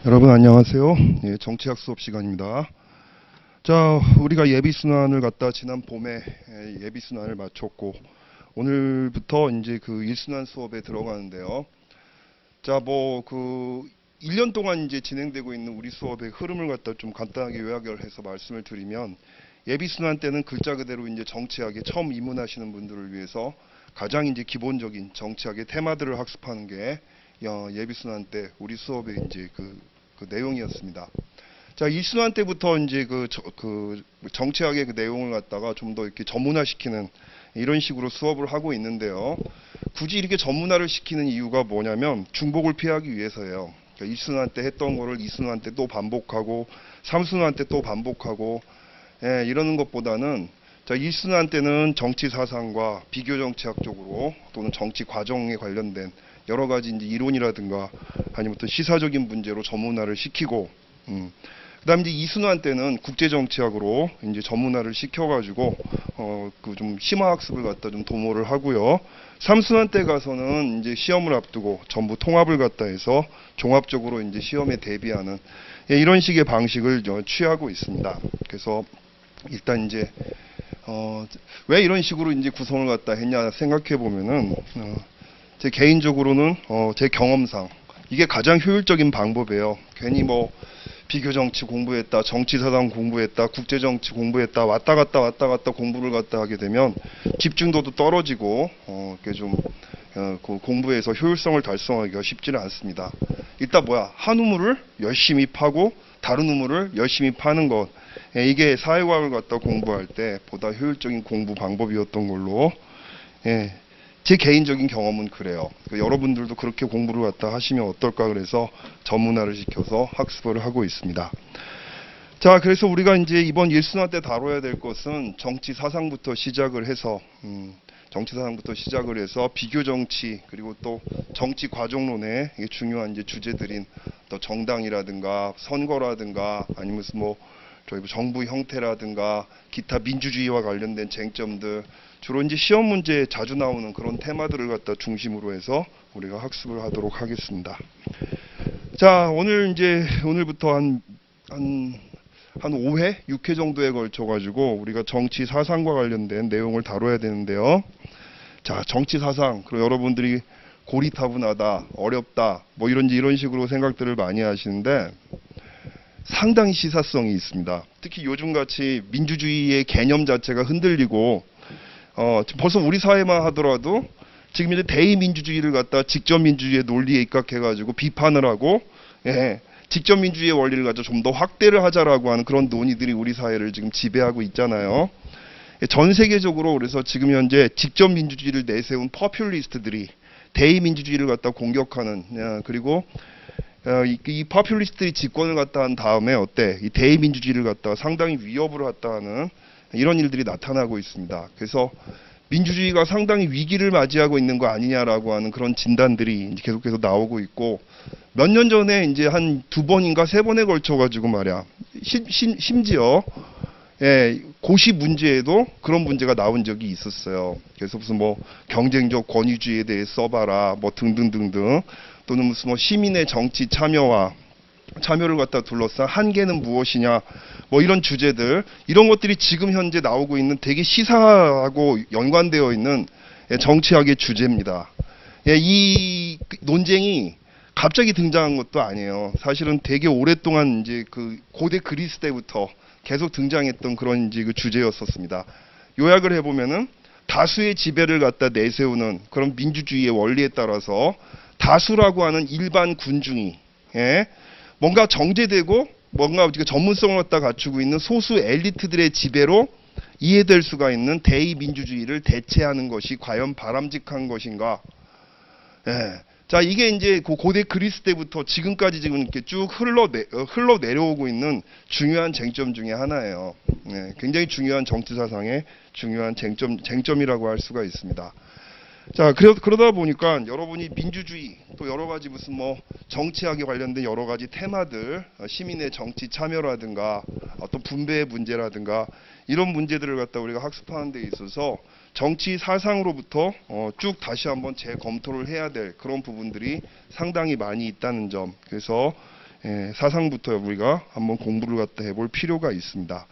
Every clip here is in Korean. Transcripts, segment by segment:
여러분 안녕하세요. 예, 정치학 수업 시간입니다. 자, 우리가 예비순환을 갖다 지난 봄에 예비순환을 마쳤고 오늘부터 이제 그 일순환 수업에 들어가는데요. 자, 뭐 그 1년 동안 이제 진행되고 있는 우리 수업의 흐름을 갖다 좀 간단하게 요약을 해서 말씀을 드리면, 예비순환 때는 글자 그대로 이제 정치학에 처음 입문하시는 분들을 위해서 가장 이제 기본적인 정치학의 테마들을 학습하는 게 예비순환 때 우리 수업의 이제 그 내용이었습니다. 자, 일순환 때부터 이제 그 정치학의 그 내용을 갖다가 좀 더 이렇게 전문화시키는 이런 식으로 수업을 하고 있는데요. 굳이 이렇게 전문화를 시키는 이유가 뭐냐면 중복을 피하기 위해서예요. 그러니까 일순환 때 했던 거를 이순환 때 또 반복하고 삼순환 때 또 반복하고 이러는 것보다는, 자, 일순환 때는 정치 사상과 비교 정치학 쪽으로 또는 정치 과정에 관련된 여러 가지 이제 이론이라든가 아니면 또 시사적인 문제로 전문화를 시키고, 그다음 이제 이순환 때는 국제 정치학으로 이제 전문화를 시켜가지고 그 좀 심화 학습을 갖다 좀 도모를 하고요. 삼순환 때 가서는 이제 시험을 앞두고 전부 통합을 갖다 해서 종합적으로 이제 시험에 대비하는 이런 식의 방식을 취하고 있습니다. 그래서 일단 이제 왜 이런 식으로 이제 구성을 갖다 했냐 생각해 보면은, 제 개인적으로는 제 경험상 이게 가장 효율적인 방법이에요. 괜히 뭐 비교 정치 공부했다, 정치 사상 공부했다, 국제 정치 공부했다, 왔다 갔다 공부를 갖다 하게 되면 집중도도 떨어지고 이렇게 좀 그 공부에서 효율성을 달성하기가 쉽지는 않습니다. 일단 한 우물을 열심히 파고 다른 우물을 열심히 파는 것, 이게 사회과학을 갖다 공부할 때 보다 효율적인 공부 방법이었던 걸로 제 개인적인 경험은 그래요. 여러분들도 그렇게 공부를 갖다 하시면 어떨까 그래서 전문화를 시켜서 학습을 하고 있습니다. 자, 그래서 우리가 이제 이번 일순환 때 다뤄야 될 것은 정치 사상부터 시작을 해서 비교 정치, 그리고 또 정치 과정론의 중요한 이제 주제들인 또 정당이라든가 선거라든가 아니면 뭐 저희 정부 형태라든가 기타 민주주의와 관련된 쟁점들, 주로 이제 시험 문제에 자주 나오는 그런 테마들을 갖다 중심으로 해서 우리가 학습을 하도록 하겠습니다. 자, 오늘부터 한 5회, 6회 정도에 걸쳐 가지고 우리가 정치 사상과 관련된 내용을 다뤄야 되는데요. 자, 정치 사상, 그리고 여러분들이 고리타분하다, 어렵다, 뭐 이런 식으로 생각들을 많이 하시는데 상당히 시사성이 있습니다. 특히 요즘같이 민주주의의 개념 자체가 흔들리고 벌써 우리 사회만 하더라도 지금 이제 대의민주주의를 갖다 직접민주주의의 논리에 입각해가지고 비판을 하고, 직접민주주의의 원리를 가지고 좀 더 확대를 하자라고 하는 그런 논의들이 우리 사회를 지금 지배하고 있잖아요. 전 세계적으로 그래서 지금 현재 직접민주주의를 내세운 퍼퓰리스트들이 대의민주주의를 갖다 공격하는, 그리고 이 퍼퓰리스트들이 집권을 갖다 한 다음에 이 대의민주주의를 갖다가 상당히 위협을 갖다 하는 이런 일들이 나타나고 있습니다. 그래서 민주주의가 상당히 위기를 맞이하고 있는 거 아니냐라고 하는 그런 진단들이 계속해서 나오고 있고, 몇 년 전에 이제 한 2번인가 3번에 걸쳐 가지고 말이야, 심지어 고시 문제에도 그런 문제가 나온 적이 있었어요. 그래서 무슨 뭐 경쟁적 권위주의에 대해 써봐라, 뭐 등등등등, 또는 무슨 뭐 시민의 정치 참여를 갖다 둘러싼 한계는 무엇이냐, 뭐 이런 주제들, 이런 것들이 지금 현재 나오고 있는 되게 시사하고 연관되어 있는 정치학의 주제입니다. 이 논쟁이 갑자기 등장한 것도 아니에요. 사실은 되게 오랫동안 이제 그 고대 그리스 때부터 계속 등장했던 그런 이제 그 주제였었습니다. 요약을 해보면은 다수의 지배를 갖다 내세우는 그런 민주주의의 원리에 따라서 다수라고 하는 일반 군중이 뭔가 정제되고 뭔가 전문성을 갖다 갖추고 있는 소수 엘리트들의 지배로 이해될 수가 있는 대의 민주주의를 대체하는 것이 과연 바람직한 것인가? 자, 이게 이제 고대 그리스 때부터 지금까지 지금 이렇게 쭉 흘러 내려오고 있는 중요한 쟁점 중에 하나예요. 굉장히 중요한 정치 사상의 중요한 쟁점이라고 할 수가 있습니다. 자, 그러다 보니까 여러분이 민주주의, 또 여러 가지 무슨 뭐 정치학에 관련된 여러 가지 테마들, 시민의 정치 참여라든가 어떤 분배의 문제라든가 이런 문제들을 갖다 우리가 학습하는 데 있어서 정치 사상으로부터 쭉 다시 한번 재검토를 해야 될 그런 부분들이 상당히 많이 있다는 점. 그래서 사상부터 우리가 한번 공부를 갖다 해볼 필요가 있습니다.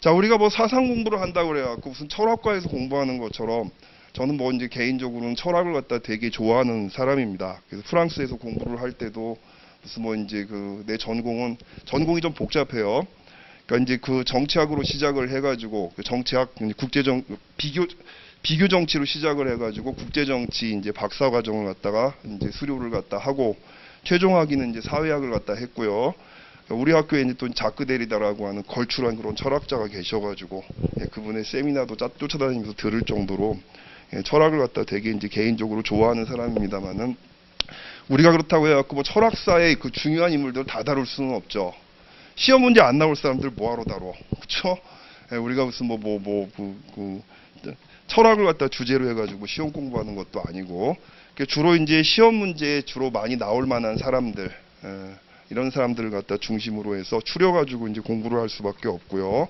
자, 우리가 뭐 사상 공부를 한다고 그래갖고 무슨 철학과에서 공부하는 것처럼 저는 뭐 이제 개인적으로는 철학을 갖다 되게 좋아하는 사람입니다. 그래서 프랑스에서 공부를 할 때도 무슨 뭐 이제 그 내 전공이 좀 복잡해요. 그러니까 이제 그 정치학으로 시작을 해가지고 그 정치학 비교 정치로 시작을 해가지고 국제 정치 이제 박사 과정을 갖다가 이제 수료를 갖다 하고 최종 학위는 이제 사회학을 갖다 했고요. 우리 학교에 이제 또 자크 데리다라고 하는 걸출한 그런 철학자가 계셔가지고 그분의 세미나도 쫓아다니면서 들을 정도로 철학을 갖다 되게 이제 개인적으로 좋아하는 사람입니다만은 우리가 그렇다고 해갖고 뭐 철학사의 그 중요한 인물들을 다 다룰 수는 없죠. 시험 문제 안 나올 사람들 뭐하러 다뤄, 그렇죠? 우리가 무슨 철학을 갖다 주제로 해가지고 시험 공부하는 것도 아니고 주로 이제 시험 문제에 주로 많이 나올 만한 사람들. 이런 사람들을 갖다 중심으로 해서 추려가지고 이제 공부를 할 수밖에 없고요.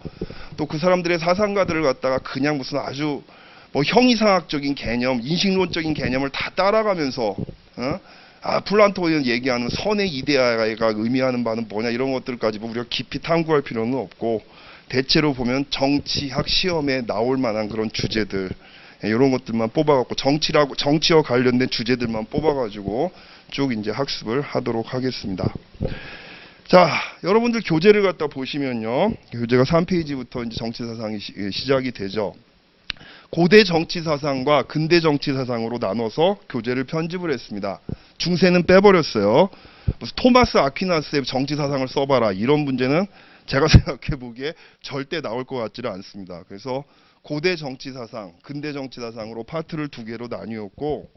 또 그 사람들의 사상가들을 갖다가 그냥 무슨 아주 뭐 형이상학적인 개념, 인식론적인 개념을 다 따라가면서 플라토는 얘기하는 선의 이데아가 의미하는 바는 뭐냐 이런 것들까지 뭐 우리가 깊이 탐구할 필요는 없고 대체로 보면 정치학 시험에 나올 만한 그런 주제들 이런 것들만 뽑아갖고 정치와 관련된 주제들만 뽑아가지고 쭉 이제 학습을 하도록 하겠습니다. 자, 여러분들 교재를 갖다 보시면요, 교재가 3페이지부터 이제 정치 사상이 시작이 되죠. 고대 정치 사상과 근대 정치 사상으로 나눠서 교재를 편집을 했습니다. 중세는 빼버렸어요. 무슨 토마스 아퀴나스의 정치 사상을 써봐라 이런 문제는 제가 생각해 보기에 절대 나올 것 같지는 않습니다. 그래서 고대 정치 사상, 근대 정치 사상으로 파트를 두 개로 나뉘었고,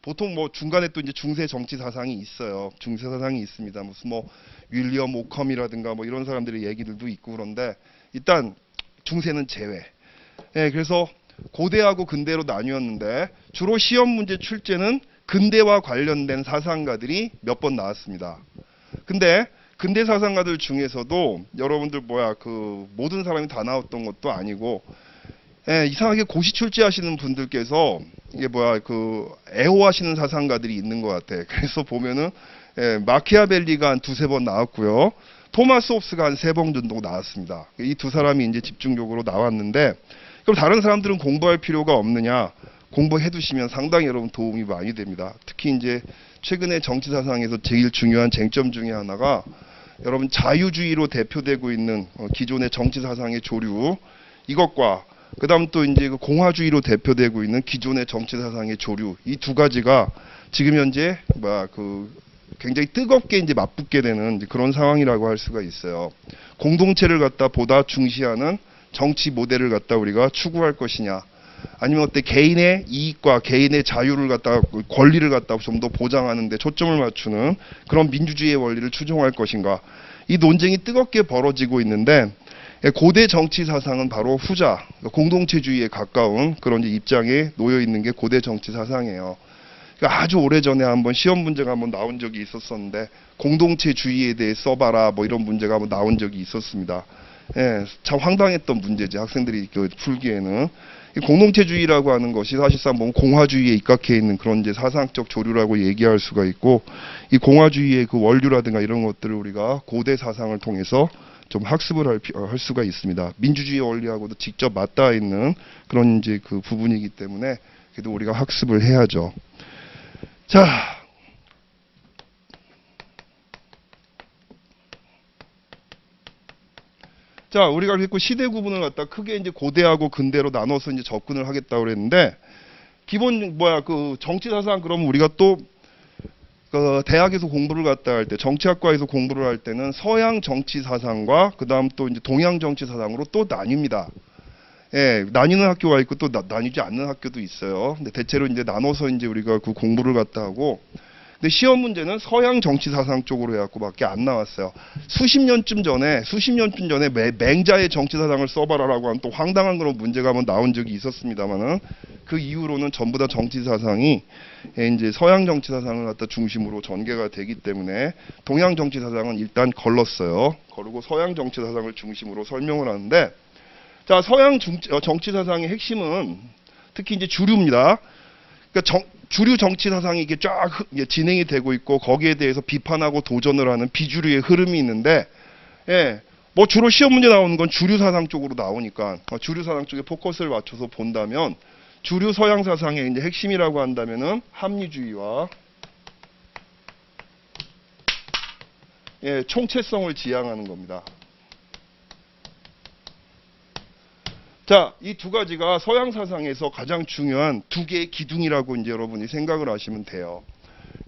보통 뭐 중간에 또 이제 중세 정치 사상이 있어요. 중세 사상이 있습니다. 무슨 뭐 윌리엄 오컴이라든가 뭐 이런 사람들의 얘기들도 있고 그런데 일단 중세는 제외. 그래서 고대하고 근대로 나뉘었는데 주로 시험 문제 출제는 근대와 관련된 사상가들이 몇 번 나왔습니다. 근데 근대 사상가들 중에서도 여러분들 그 모든 사람이 다 나왔던 것도 아니고 이상하게 고시 출제하시는 분들께서 이게 그 애호하시는 사상가들이 있는 것 같아. 그래서 보면은 마키아벨리가 한 두세 번 나왔고요. 토마스 홉스가 한 세 번 정도 나왔습니다. 이 두 사람이 이제 집중적으로 나왔는데 그럼 다른 사람들은 공부할 필요가 없느냐? 공부해 두시면 상당히 여러분 도움이 많이 됩니다. 특히 이제 최근에 정치 사상에서 제일 중요한 쟁점 중에 하나가 여러분 자유주의로 대표되고 있는 기존의 정치 사상의 조류 이것과 그다음 또 이제 그 공화주의로 대표되고 있는 기존의 정치 사상의 조류 이 두 가지가 지금 현재 굉장히 뜨겁게 이제 맞붙게 되는 그런 상황이라고 할 수가 있어요. 공동체를 갖다 보다 중시하는 정치 모델을 갖다 우리가 추구할 것이냐, 아니면 어때 개인의 이익과 개인의 자유를 갖다 권리를 갖다 좀 더 보장하는 데 초점을 맞추는 그런 민주주의의 원리를 추종할 것인가, 이 논쟁이 뜨겁게 벌어지고 있는데 고대 정치 사상은 바로 후자 공동체주의에 가까운 그런 입장에 놓여 있는 게 고대 정치 사상이에요. 그러니까 아주 오래전에 한번 시험 문제가 한번 나온 적이 있었었는데 공동체주의에 대해 써봐라 뭐 이런 문제가 한번 나온 적이 있었습니다. 참 황당했던 문제지 학생들이 풀기에는. 공동체주의라고 하는 것이 사실상 뭐 공화주의에 입각해 있는 그런 이제 사상적 조류라고 얘기할 수가 있고, 이 공화주의의 그 원류라든가 이런 것들을 우리가 고대 사상을 통해서 좀 학습을 할 수가 있습니다. 민주주의 원리하고도 직접 맞닿아 있는 그런 이제 그 부분이기 때문에 그래도 우리가 학습을 해야죠. 자, 우리가 그랬고 시대 구분을 갖다 크게 이제 고대하고 근대로 나눠서 이제 접근을 하겠다고 그랬는데, 기본 그 정치 사상 그러면 우리가 또 그 대학에서 공부를 갖다 할 때, 정치학과에서 공부를 할 때는 서양 정치 사상과 그다음 또 이제 동양 정치 사상으로 또 나뉩니다. 나뉘는 학교가 있고 또 나뉘지 않는 학교도 있어요. 근데 대체로 이제 나눠서 이제 우리가 그 공부를 갖다 하고, 근데 시험 문제는 서양 정치 사상 쪽으로 해갖고밖에 안 나왔어요. 수십 년쯤 전에 맹자의 정치 사상을 써봐라라고 하는 또 황당한 그런 문제가 한번 나온 적이 있었습니다만은 그 이후로는 전부 다 정치 사상이 이제 서양 정치 사상을 갖다 중심으로 전개가 되기 때문에 동양 정치 사상은 일단 걸렀어요. 그리고 서양 정치 사상을 중심으로 설명을 하는데, 자, 서양 정치 사상의 핵심은 특히 이제 주류입니다. 그러니까 주류 정치 사상이 이게 쫙 진행이 되고 있고 거기에 대해서 비판하고 도전을 하는 비주류의 흐름이 있는데, 예, 뭐 주로 시험 문제 나오는 건 주류 사상 쪽으로 나오니까 주류 사상 쪽에 포커스를 맞춰서 본다면 주류 서양 사상의 이제 핵심이라고 한다면은 합리주의와 예, 총체성을 지향하는 겁니다. 자, 이 두 가지가 서양 사상에서 가장 중요한 두 개의 기둥이라고 이제 여러분이 생각을 하시면 돼요.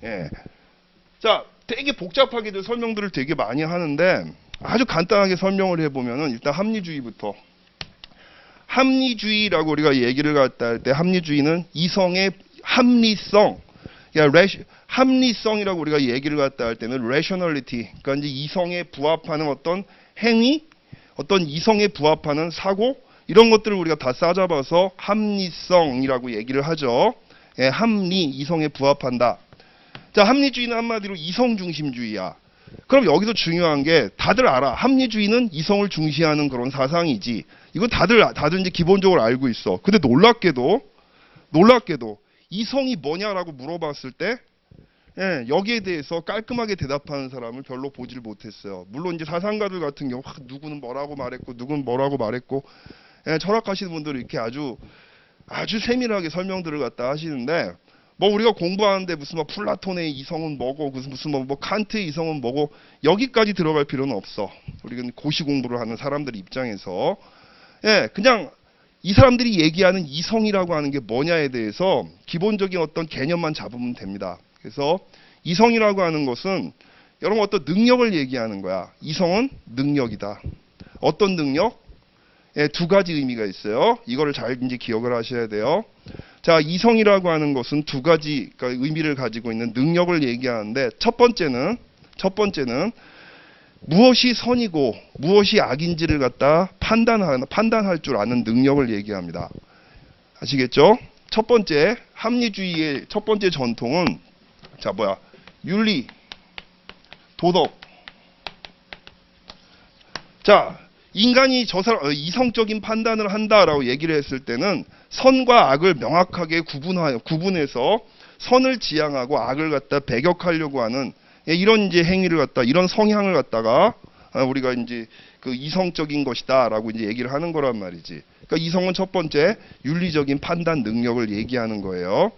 예. 자, 되게 복잡하게도 설명들을 되게 많이 하는데 아주 간단하게 설명을 해보면은 일단 합리주의부터. 합리주의라고 우리가 얘기를 갖다 할 때 합리주의는 이성의 합리성, 합리성이라고 우리가 얘기를 갖다 할 때는 rationality, 그러니까 이제 이성에 부합하는 어떤 행위, 어떤 이성에 부합하는 사고, 이런 것들을 우리가 다 싸잡아서 합리성이라고 얘기를 하죠. 예, 합리, 이성에 부합한다. 자, 합리주의는 한마디로 이성 중심주의야. 그럼 여기서 중요한 게 다들 알아. 합리주의는 이성을 중시하는 그런 사상이지. 이건 다들 이제 기본적으로 알고 있어. 근데 놀랍게도 이성이 뭐냐라고 물어봤을 때 예, 여기에 대해서 깔끔하게 대답하는 사람을 별로 보질 못했어요. 물론 이제 사상가들 같은 경우 누구는 뭐라고 말했고 누구는 뭐라고 말했고 예, 철학하시는 분들은 이렇게 아주 세밀하게 설명들을 갖다 하시는데 뭐 우리가 공부하는데 무슨 뭐 플라톤의 이성은 뭐고 무슨 뭐 칸트의 이성은 뭐고 여기까지 들어갈 필요는 없어. 우리가 고시 공부를 하는 사람들 입장에서 예, 그냥 이 사람들이 얘기하는 이성이라고 하는 게 뭐냐에 대해서 기본적인 어떤 개념만 잡으면 됩니다. 그래서 이성이라고 하는 것은 여러분 어떤 능력을 얘기하는 거야. 이성은 능력이다. 어떤 능력? 예, 두 가지 의미가 있어요. 이거를 잘 이제 기억을 하셔야 돼요. 자, 이성이라고 하는 것은 두 가지 그러니까 의미를 가지고 있는 능력을 얘기하는데 첫 번째는 무엇이 선이고 무엇이 악인지를 갖다 판단할 줄 아는 능력을 얘기합니다. 아시겠죠? 첫 번째 합리주의의 첫 번째 전통은 윤리, 도덕. 자, 인간이 이성적인 판단을 한다라고 얘기를 했을 때는 선과 악을 명확하게 구분해서 선을 지향하고 악을 갖다 배격하려고 하는 이런 이제 행위를 갖다 이런 성향을 갖다가 우리가 이제 그 이성적인 것이다라고 이제 얘기를 하는 거란 말이지. 그러니까 이성은 첫 번째 윤리적인 판단 능력을 얘기하는 거예요.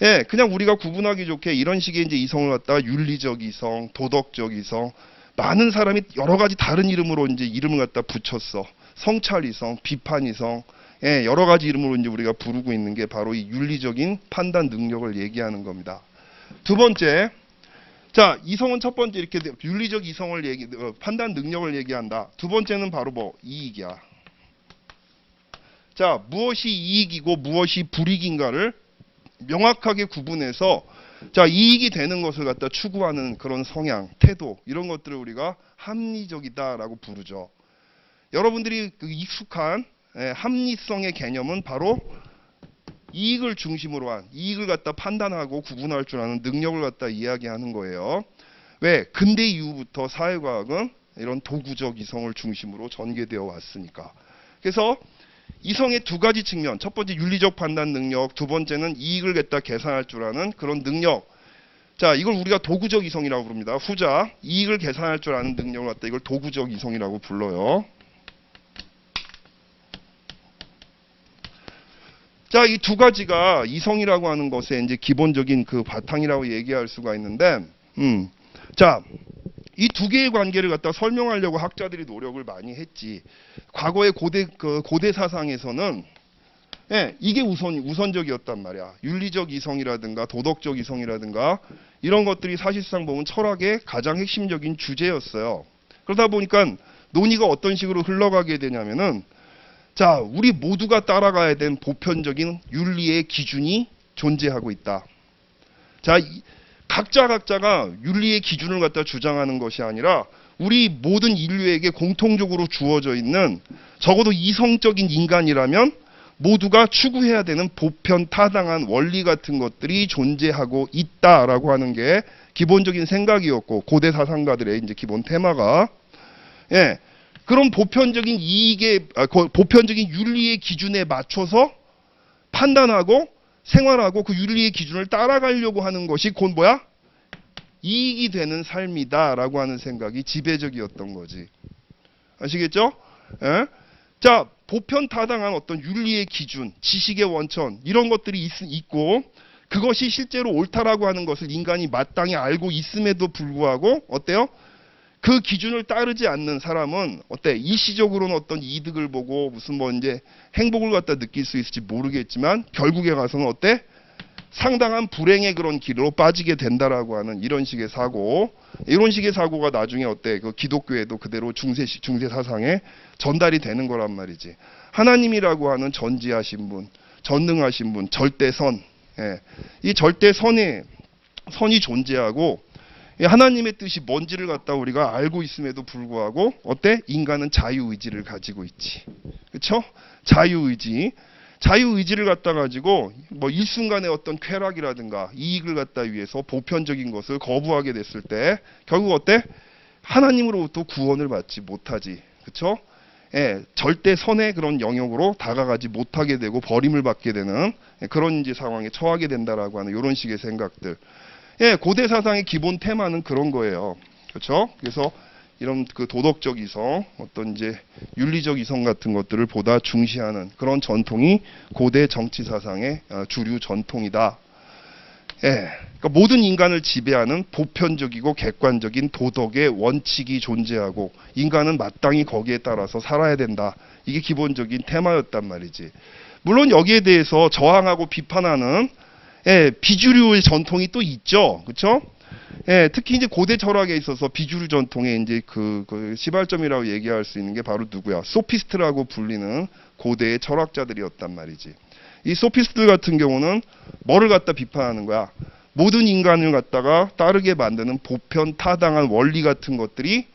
예, 그냥 우리가 구분하기 좋게 이런 식의 이제 이성을 갖다가 윤리적 이성, 도덕적 이성, 많은 사람이 여러 가지 다른 이름으로 이제 이름을 갖다 붙였어. 성찰 이성, 비판 이성, 예, 여러 가지 이름으로 이제 우리가 부르고 있는 게 바로 이 윤리적인 판단 능력을 얘기하는 겁니다. 두 번째, 자, 이성은 첫 번째 이렇게 윤리적 이성을 판단 능력을 얘기한다. 두 번째는 바로 뭐 이익이야. 자, 무엇이 이익이고 무엇이 불이익인가를 명확하게 구분해서 자, 이익이 되는 것을 갖다 추구하는 그런 성향, 태도 이런 것들을 우리가 합리적이다라고 부르죠. 여러분들이 그 익숙한 합리성의 개념은 바로 이익을 중심으로 한 이익을 갖다 판단하고 구분할 줄 아는 능력을 갖다 이야기하는 거예요. 왜? 근대 이후부터 사회과학은 이런 도구적 이성을 중심으로 전개되어 왔으니까. 그래서 이성의 두 가지 측면, 첫 번째 윤리적 판단 능력, 두 번째는 이익을 갖다 계산할 줄 아는 그런 능력. 자, 이걸 우리가 도구적 이성이라고 부릅니다. 후자, 이익을 계산할 줄 아는 능력을 갖다 이걸 도구적 이성이라고 불러요. 자, 이 두 가지가 이성이라고 하는 것의 이제 기본적인 그 바탕이라고 얘기할 수가 있는데, 자, 이 두 개의 관계를 갖다 설명하려고 학자들이 노력을 많이 했지. 과거의 고대 사상에서는 예, 이게 우선적이었단 말이야. 윤리적 이성이라든가 도덕적 이성이라든가 이런 것들이 사실상 보면 철학의 가장 핵심적인 주제였어요. 그러다 보니까 논의가 어떤 식으로 흘러가게 되냐면은 자, 우리 모두가 따라가야 된 보편적인 윤리의 기준이 존재하고 있다. 자, 각자가 윤리의 기준을 갖다 주장하는 것이 아니라 우리 모든 인류에게 공통적으로 주어져 있는 적어도 이성적인 인간이라면 모두가 추구해야 되는 보편 타당한 원리 같은 것들이 존재하고 있다라고 하는 게 기본적인 생각이었고 고대 사상가들의 이제 기본 테마가 예. 그런 보편적인 보편적인 윤리의 기준에 맞춰서 판단하고 생활하고 그 윤리의 기준을 따라가려고 하는 것이 곧 뭐야? 이익이 되는 삶이다라고 하는 생각이 지배적이었던 거지. 아시겠죠? 예? 자, 보편타당한 어떤 윤리의 기준, 지식의 원천 이런 것들이 있고 그것이 실제로 옳다라고 하는 것을 인간이 마땅히 알고 있음에도 불구하고 어때요? 그 기준을 따르지 않는 사람은 어때? 일시적으로는 어떤 이득을 보고 무슨 뭐 이제 행복을 갖다 느낄 수 있을지 모르겠지만 결국에 가서는 어때? 상당한 불행의 그런 길로 빠지게 된다라고 하는 이런 식의 사고, 이런 식의 사고가 나중에 어때? 그 기독교에도 그대로 중세 사상에 전달이 되는 거란 말이지. 하나님이라고 하는 전지하신 분, 전능하신 분, 절대선, 예. 이 절대선이 존재하고 하나님의 뜻이 뭔지를 갖다 우리가 알고 있음에도 불구하고 어때? 인간은 자유의지를 가지고 있지. 그렇죠? 자유의지를 갖다 가지고 뭐 일순간의 어떤 쾌락이라든가 이익을 갖다 위해서 보편적인 것을 거부하게 됐을 때 결국 어때? 하나님으로부터 구원을 받지 못하지. 그렇죠? 예, 절대 선의 그런 영역으로 다가가지 못하게 되고 버림을 받게 되는 그런 이제 상황에 처하게 된다라고 하는 이런 식의 생각들. 예, 고대 사상의 기본 테마는 그런 거예요. 그렇죠? 그래서 이런 그 도덕적 이성, 어떤 이제 윤리적 이성 같은 것들을 보다 중시하는 그런 전통이 고대 정치 사상의 주류 전통이다. 예, 그러니까 모든 인간을 지배하는 보편적이고 객관적인 도덕의 원칙이 존재하고 인간은 마땅히 거기에 따라서 살아야 된다. 이게 기본적인 테마였단 말이지. 물론 여기에 대해서 저항하고 비판하는 예, 비주류의 전통이 또 있죠. 그렇죠? 예, 특히 이제 고대 철학에 있어서 비주류 전통의 이제 그 시발점이라고 얘기할 수 있는 게 바로 누구야? 소피스트라고 불리는 고대의 철학자들이었단 말이지. 이 소피스트들 같은 경우는 뭐를 갖다 비판하는 거야? 모든 인간을 갖다가 따르게 만드는 보편 타당한 원리 같은 것들이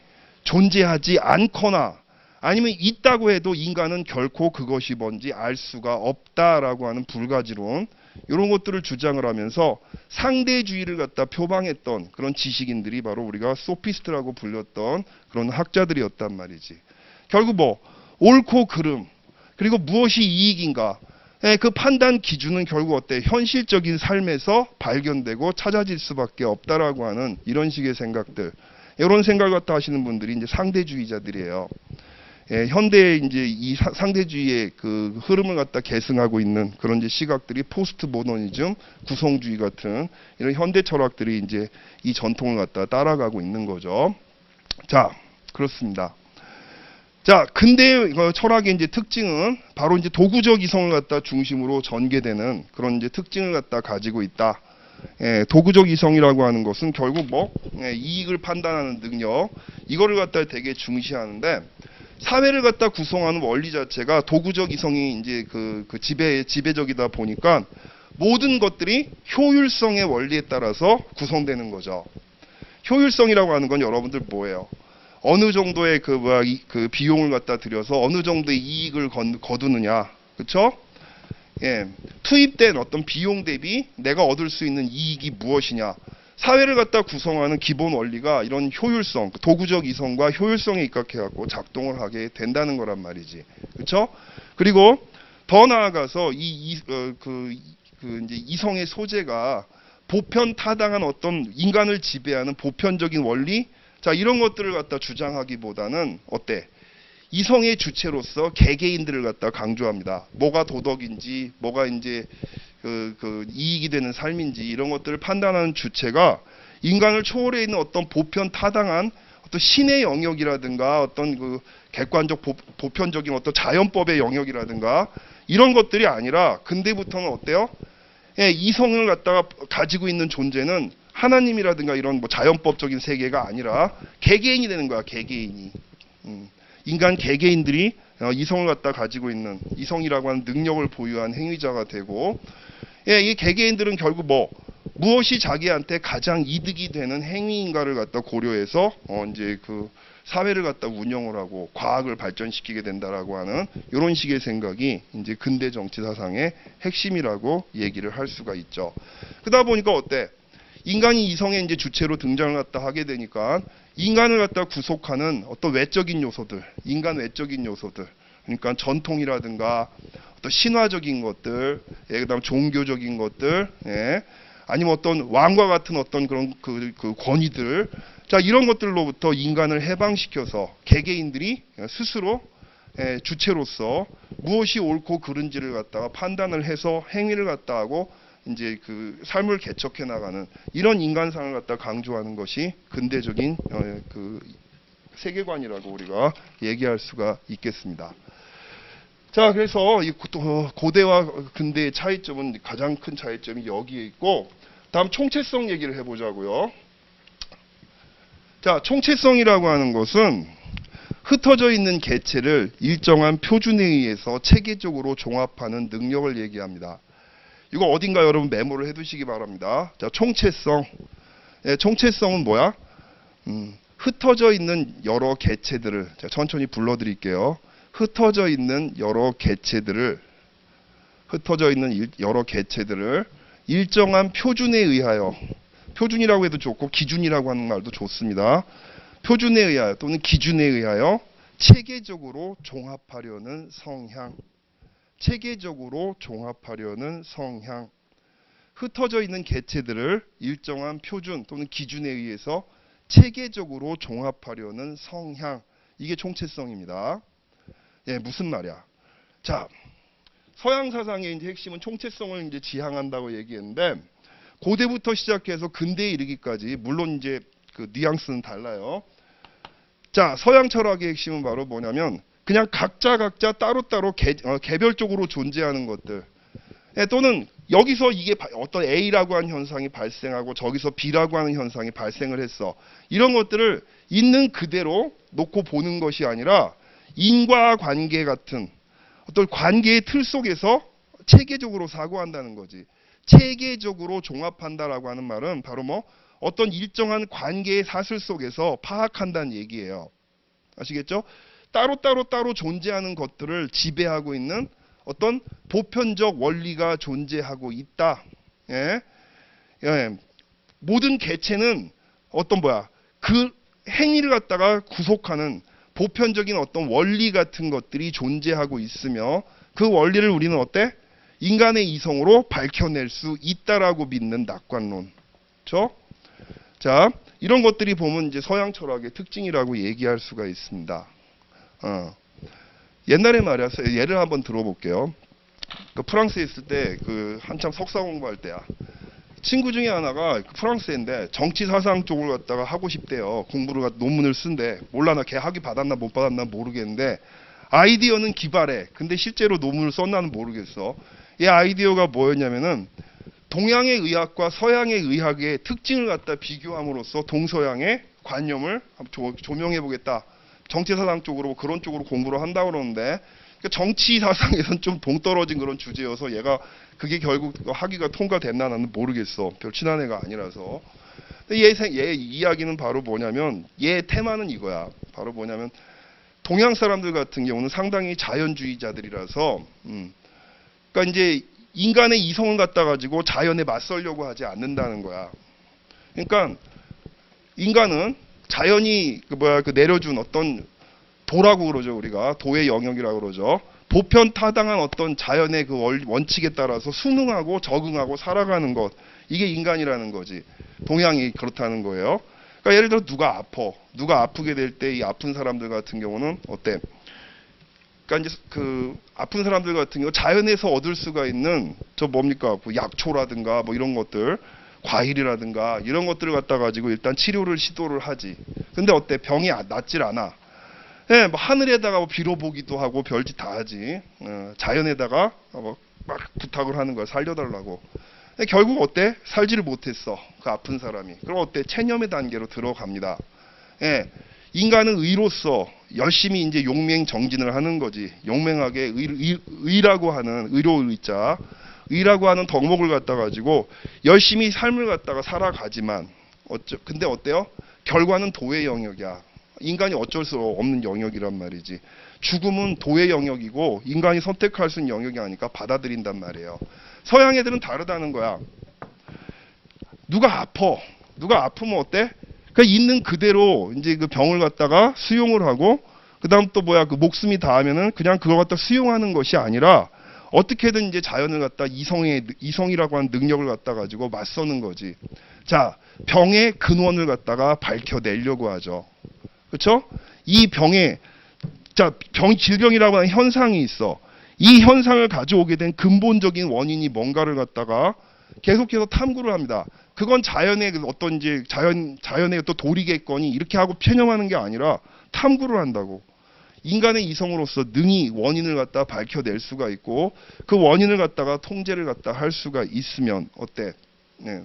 존재하지 않거나 아니면 있다고 해도 인간은 결코 그것이 뭔지 알 수가 없다라고 하는 불가지론, 이런 것들을 주장을 하면서 상대주의를 갖다 표방했던 그런 지식인들이 바로 우리가 소피스트라고 불렸던 그런 학자들이었단 말이지. 결국 뭐 옳고 그름 그리고 무엇이 이익인가, 그 판단 기준은 결국 어때? 현실적인 삶에서 발견되고 찾아질 수밖에 없다라고 하는 이런 식의 생각들, 이런 생각을 갖다 하시는 분들이 이제 상대주의자들이에요. 예, 현대의 이제 이 상대주의의 그 흐름을 갖다 계승하고 있는 그런 이제 시각들이 포스트 모더니즘, 구성주의 같은 이런 현대 철학들이 이제 이 전통을 갖다 따라가고 있는 거죠. 자, 그렇습니다. 자, 근대 철학의 이제 특징은 바로 이제 도구적 이성을 갖다 중심으로 전개되는 그런 이제 특징을 갖다 가지고 있다. 예, 도구적 이성이라고 하는 것은 결국 뭐 이익을 판단하는 능력, 이거를 갖다 되게 중시하는데. 사회를 갖다 구성하는 원리 자체가 도구적 이성이 이제 그 지배적이다 보니까 모든 것들이 효율성의 원리에 따라서 구성되는 거죠. 효율성이라고 하는 건 여러분들 뭐예요? 어느 정도의 그 비용을 갖다 들여서 어느 정도의 이익을 거두느냐, 그렇죠? 예, 투입된 어떤 비용 대비 내가 얻을 수 있는 이익이 무엇이냐. 사회를 갖다 구성하는 기본 원리가 이런 효율성, 도구적 이성과 효율성에 입각해갖고 작동을 하게 된다는 거란 말이지. 그렇죠? 그리고 더 나아가서 이제 이성의 소재가 보편 타당한 어떤 인간을 지배하는 보편적인 원리, 자, 이런 것들을 갖다 주장하기보다는 어때? 이성의 주체로서 개개인들을 갖다 강조합니다. 뭐가 도덕인지, 뭐가 이제 이익이 되는 삶인지 이런 것들을 판단하는 주체가 인간을 초월해 있는 어떤 보편 타당한 어떤 신의 영역이라든가 어떤 그 객관적 보편적인 어떤 자연법의 영역이라든가 이런 것들이 아니라 근대부터는 어때요? 예, 이성을 갖다가 가지고 있는 존재는 하나님이라든가 이런 뭐 자연법적인 세계가 아니라 개개인이 되는 거야, 개개인이. 인간 개개인들이 이성을 갖다 가지고 있는 이성이라고 하는 능력을 보유한 행위자가 되고, 예, 이 개개인들은 결국 무엇이 자기한테 가장 이득이 되는 행위인가를 갖다 고려해서 이제 그 사회를 갖다 운영을 하고 과학을 발전시키게 된다라고 하는 이런 식의 생각이 이제 근대 정치 사상의 핵심이라고 얘기를 할 수가 있죠. 그러다 보니까 어때? 인간이 이성의 이제 주체로 등장을 갖다 하게 되니까 인간을 갖다 구속하는 어떤 외적인 요소들, 인간 외적인 요소들, 그러니까 전통이라든가 어떤 신화적인 것들, 예, 그다음 종교적인 것들, 예, 아니면 어떤 왕과 같은 어떤 그런 그 권위들, 자 이런 것들로부터 인간을 해방시켜서 개개인들이 스스로 예, 주체로서 무엇이 옳고 그른지를 갖다가 판단을 해서 행위를 갖다 하고 이제 그 삶을 개척해 나가는 이런 인간상을 갖다 강조하는 것이 근대적인 그 세계관이라고 우리가 얘기할 수가 있겠습니다. 자, 그래서 이 고대와 근대의 차이점은 가장 큰 차이점이 여기에 있고, 다음 총체성 얘기를 해보자고요. 자, 총체성이라고 하는 것은 흩어져 있는 개체를 일정한 표준에 의해서 체계적으로 종합하는 능력을 얘기합니다. 이거 어딘가 여러분 메모를 해두시기 바랍니다. 자, 총체성. 예, 총체성은 뭐야? 흩어져 있는 여러 개체들을 제가 천천히 불러드릴게요. 흩어져 있는 여러 개체들을 일정한 표준에 의하여, 표준이라고 해도 좋고 기준이라고 하는 말도 좋습니다. 표준에 의하여 또는 기준에 의하여 체계적으로 종합하려는 성향. 체계적으로 종합하려는 성향. 흩어져 있는 개체들을 일정한 표준 또는 기준에 의해서 체계적으로 종합하려는 성향. 이게 총체성입니다. 예, 무슨 말이야? 자, 서양 사상의 이제 핵심은 총체성을 이제 지향한다고 얘기했는데, 고대부터 시작해서 근대에 이르기까지, 물론 이제 그 뉘앙스는 달라요. 자, 서양 철학의 핵심은 바로 뭐냐면, 그냥 각자 따로따로 개별적으로 존재하는 것들. 예, 또는 여기서 이게 어떤 A라고 하는 현상이 발생하고 저기서 B라고 하는 현상이 발생을 했어. 이런 것들을 있는 그대로 놓고 보는 것이 아니라 인과관계 같은 어떤 관계의 틀 속에서 체계적으로 사고한다는 거지. 체계적으로 종합한다라고 하는 말은 바로 뭐 어떤 일정한 관계의 사슬 속에서 파악한다는 얘기예요. 아시겠죠? 따로 존재하는 것들을 지배하고 있는 어떤 보편적 원리가 존재하고 있다. 예? 예. 모든 개체는 어떤 그 행위를 갖다가 구속하는 보편적인 어떤 원리 같은 것들이 존재하고 있으며, 그 원리를 우리는 인간의 이성으로 밝혀낼 수 있다라고 믿는 낙관론. 그렇죠? 자, 이런 것들이 보면 이제 서양 철학의 특징이라고 얘기할 수가 있습니다. 옛날에 말이야, 예를 한번 들어볼게요. 그 프랑스에 있을 때 한참 석사 공부할 때야. 친구 중에 하나가 프랑스인데 정치 사상 쪽을 갖다가 하고 싶대요. 논문을 쓴대. 몰라, 나 걔 학위 받았나 못 받았나 모르겠는데 아이디어는 기발해. 근데 실제로 논문을 썼나는 모르겠어. 이 아이디어가 뭐였냐면은 동양의 의학과 서양의 의학의 특징을 갖다 비교함으로써 동서양의 관념을 조명해 보겠다. 정치 사상 쪽으로 그런 쪽으로 공부를 한다고 그러는데, 정치 사상에선 좀 동떨어진 그런 주제여서 얘가 그게 결국 학위가 통과됐나 나는 모르겠어. 별 친한 애가 아니라서. 근데 얘 이야기는 바로 뭐냐면, 얘 테마는 이거야. 바로 뭐냐면 동양 사람들 같은 경우는 상당히 자연주의자들이라서, 그러니까 이제 인간의 이성을 갖다 가지고 자연에 맞설려고 하지 않는다는 거야. 그러니까 인간은 자연이 내려준 어떤 도라고 그러죠. 우리가 도의 영역이라고 그러죠. 보편타당한 어떤 자연의 그 원칙에 따라서 순응하고 적응하고 살아가는 것, 이게 인간이라는 거지. 동양이 그렇다는 거예요. 그러니까 예를 들어 누가 아프게 될 때 이 아픈 사람들 같은 경우는 어때? 그러니까 이제 그 아픈 사람들 같은 경우 자연에서 얻을 수가 있는 약초라든가 뭐 이런 것들, 과일이라든가 이런 것들을 갖다 가지고 일단 치료를 시도를 하지. 근데 어때? 병이 낫질 않아. 예, 뭐 하늘에다가 빌어보기도 하고 별짓 다 하지. 자연에다가 막 부탁을 하는 거야. 살려달라고. 결국 어때? 살지를 못했어. 그 아픈 사람이. 그럼 어때? 체념의 단계로 들어갑니다. 예, 인간은 의로서 열심히 이제 용맹 정진을 하는 거지. 용맹하게 의라고 하는 의라고 하는 덕목을 갖다 가지고 열심히 삶을 갖다가 살아가지만 근데 어때요? 결과는 도의 영역이야. 인간이 어쩔 수 없는 영역이란 말이지. 죽음은 도의 영역이고 인간이 선택할 수 있는 영역이 아니까 받아들인단 말이에요. 서양 애들은 다르다는 거야. 누가 아프면 어때? 그러니까 있는 그대로 이제 그 병을 갖다가 수용을 하고, 그다음 또 그 목숨이 닿으면은 그냥 그걸 갖다 수용하는 것이 아니라 어떻게든 이제 자연을 갖다 이성이라고 하는 능력을 갖다 가지고 맞서는 거지. 자, 병의 근원을 갖다가 밝혀내려고 하죠. 그렇죠? 이 병에 질병이라고 하는 현상이 있어. 이 현상을 가져오게 된 근본적인 원인이 뭔가를 갖다가 계속해서 탐구를 합니다. 그건 자연의 어떤 이제 자연의 또 도리겠거니 이렇게 하고 편협하는 게 아니라 탐구를 한다고. 인간의 이성으로서 능히 원인을 갖다 밝혀낼 수가 있고 그 원인을 갖다가 통제를 갖다 할 수가 있으면 어때? 네.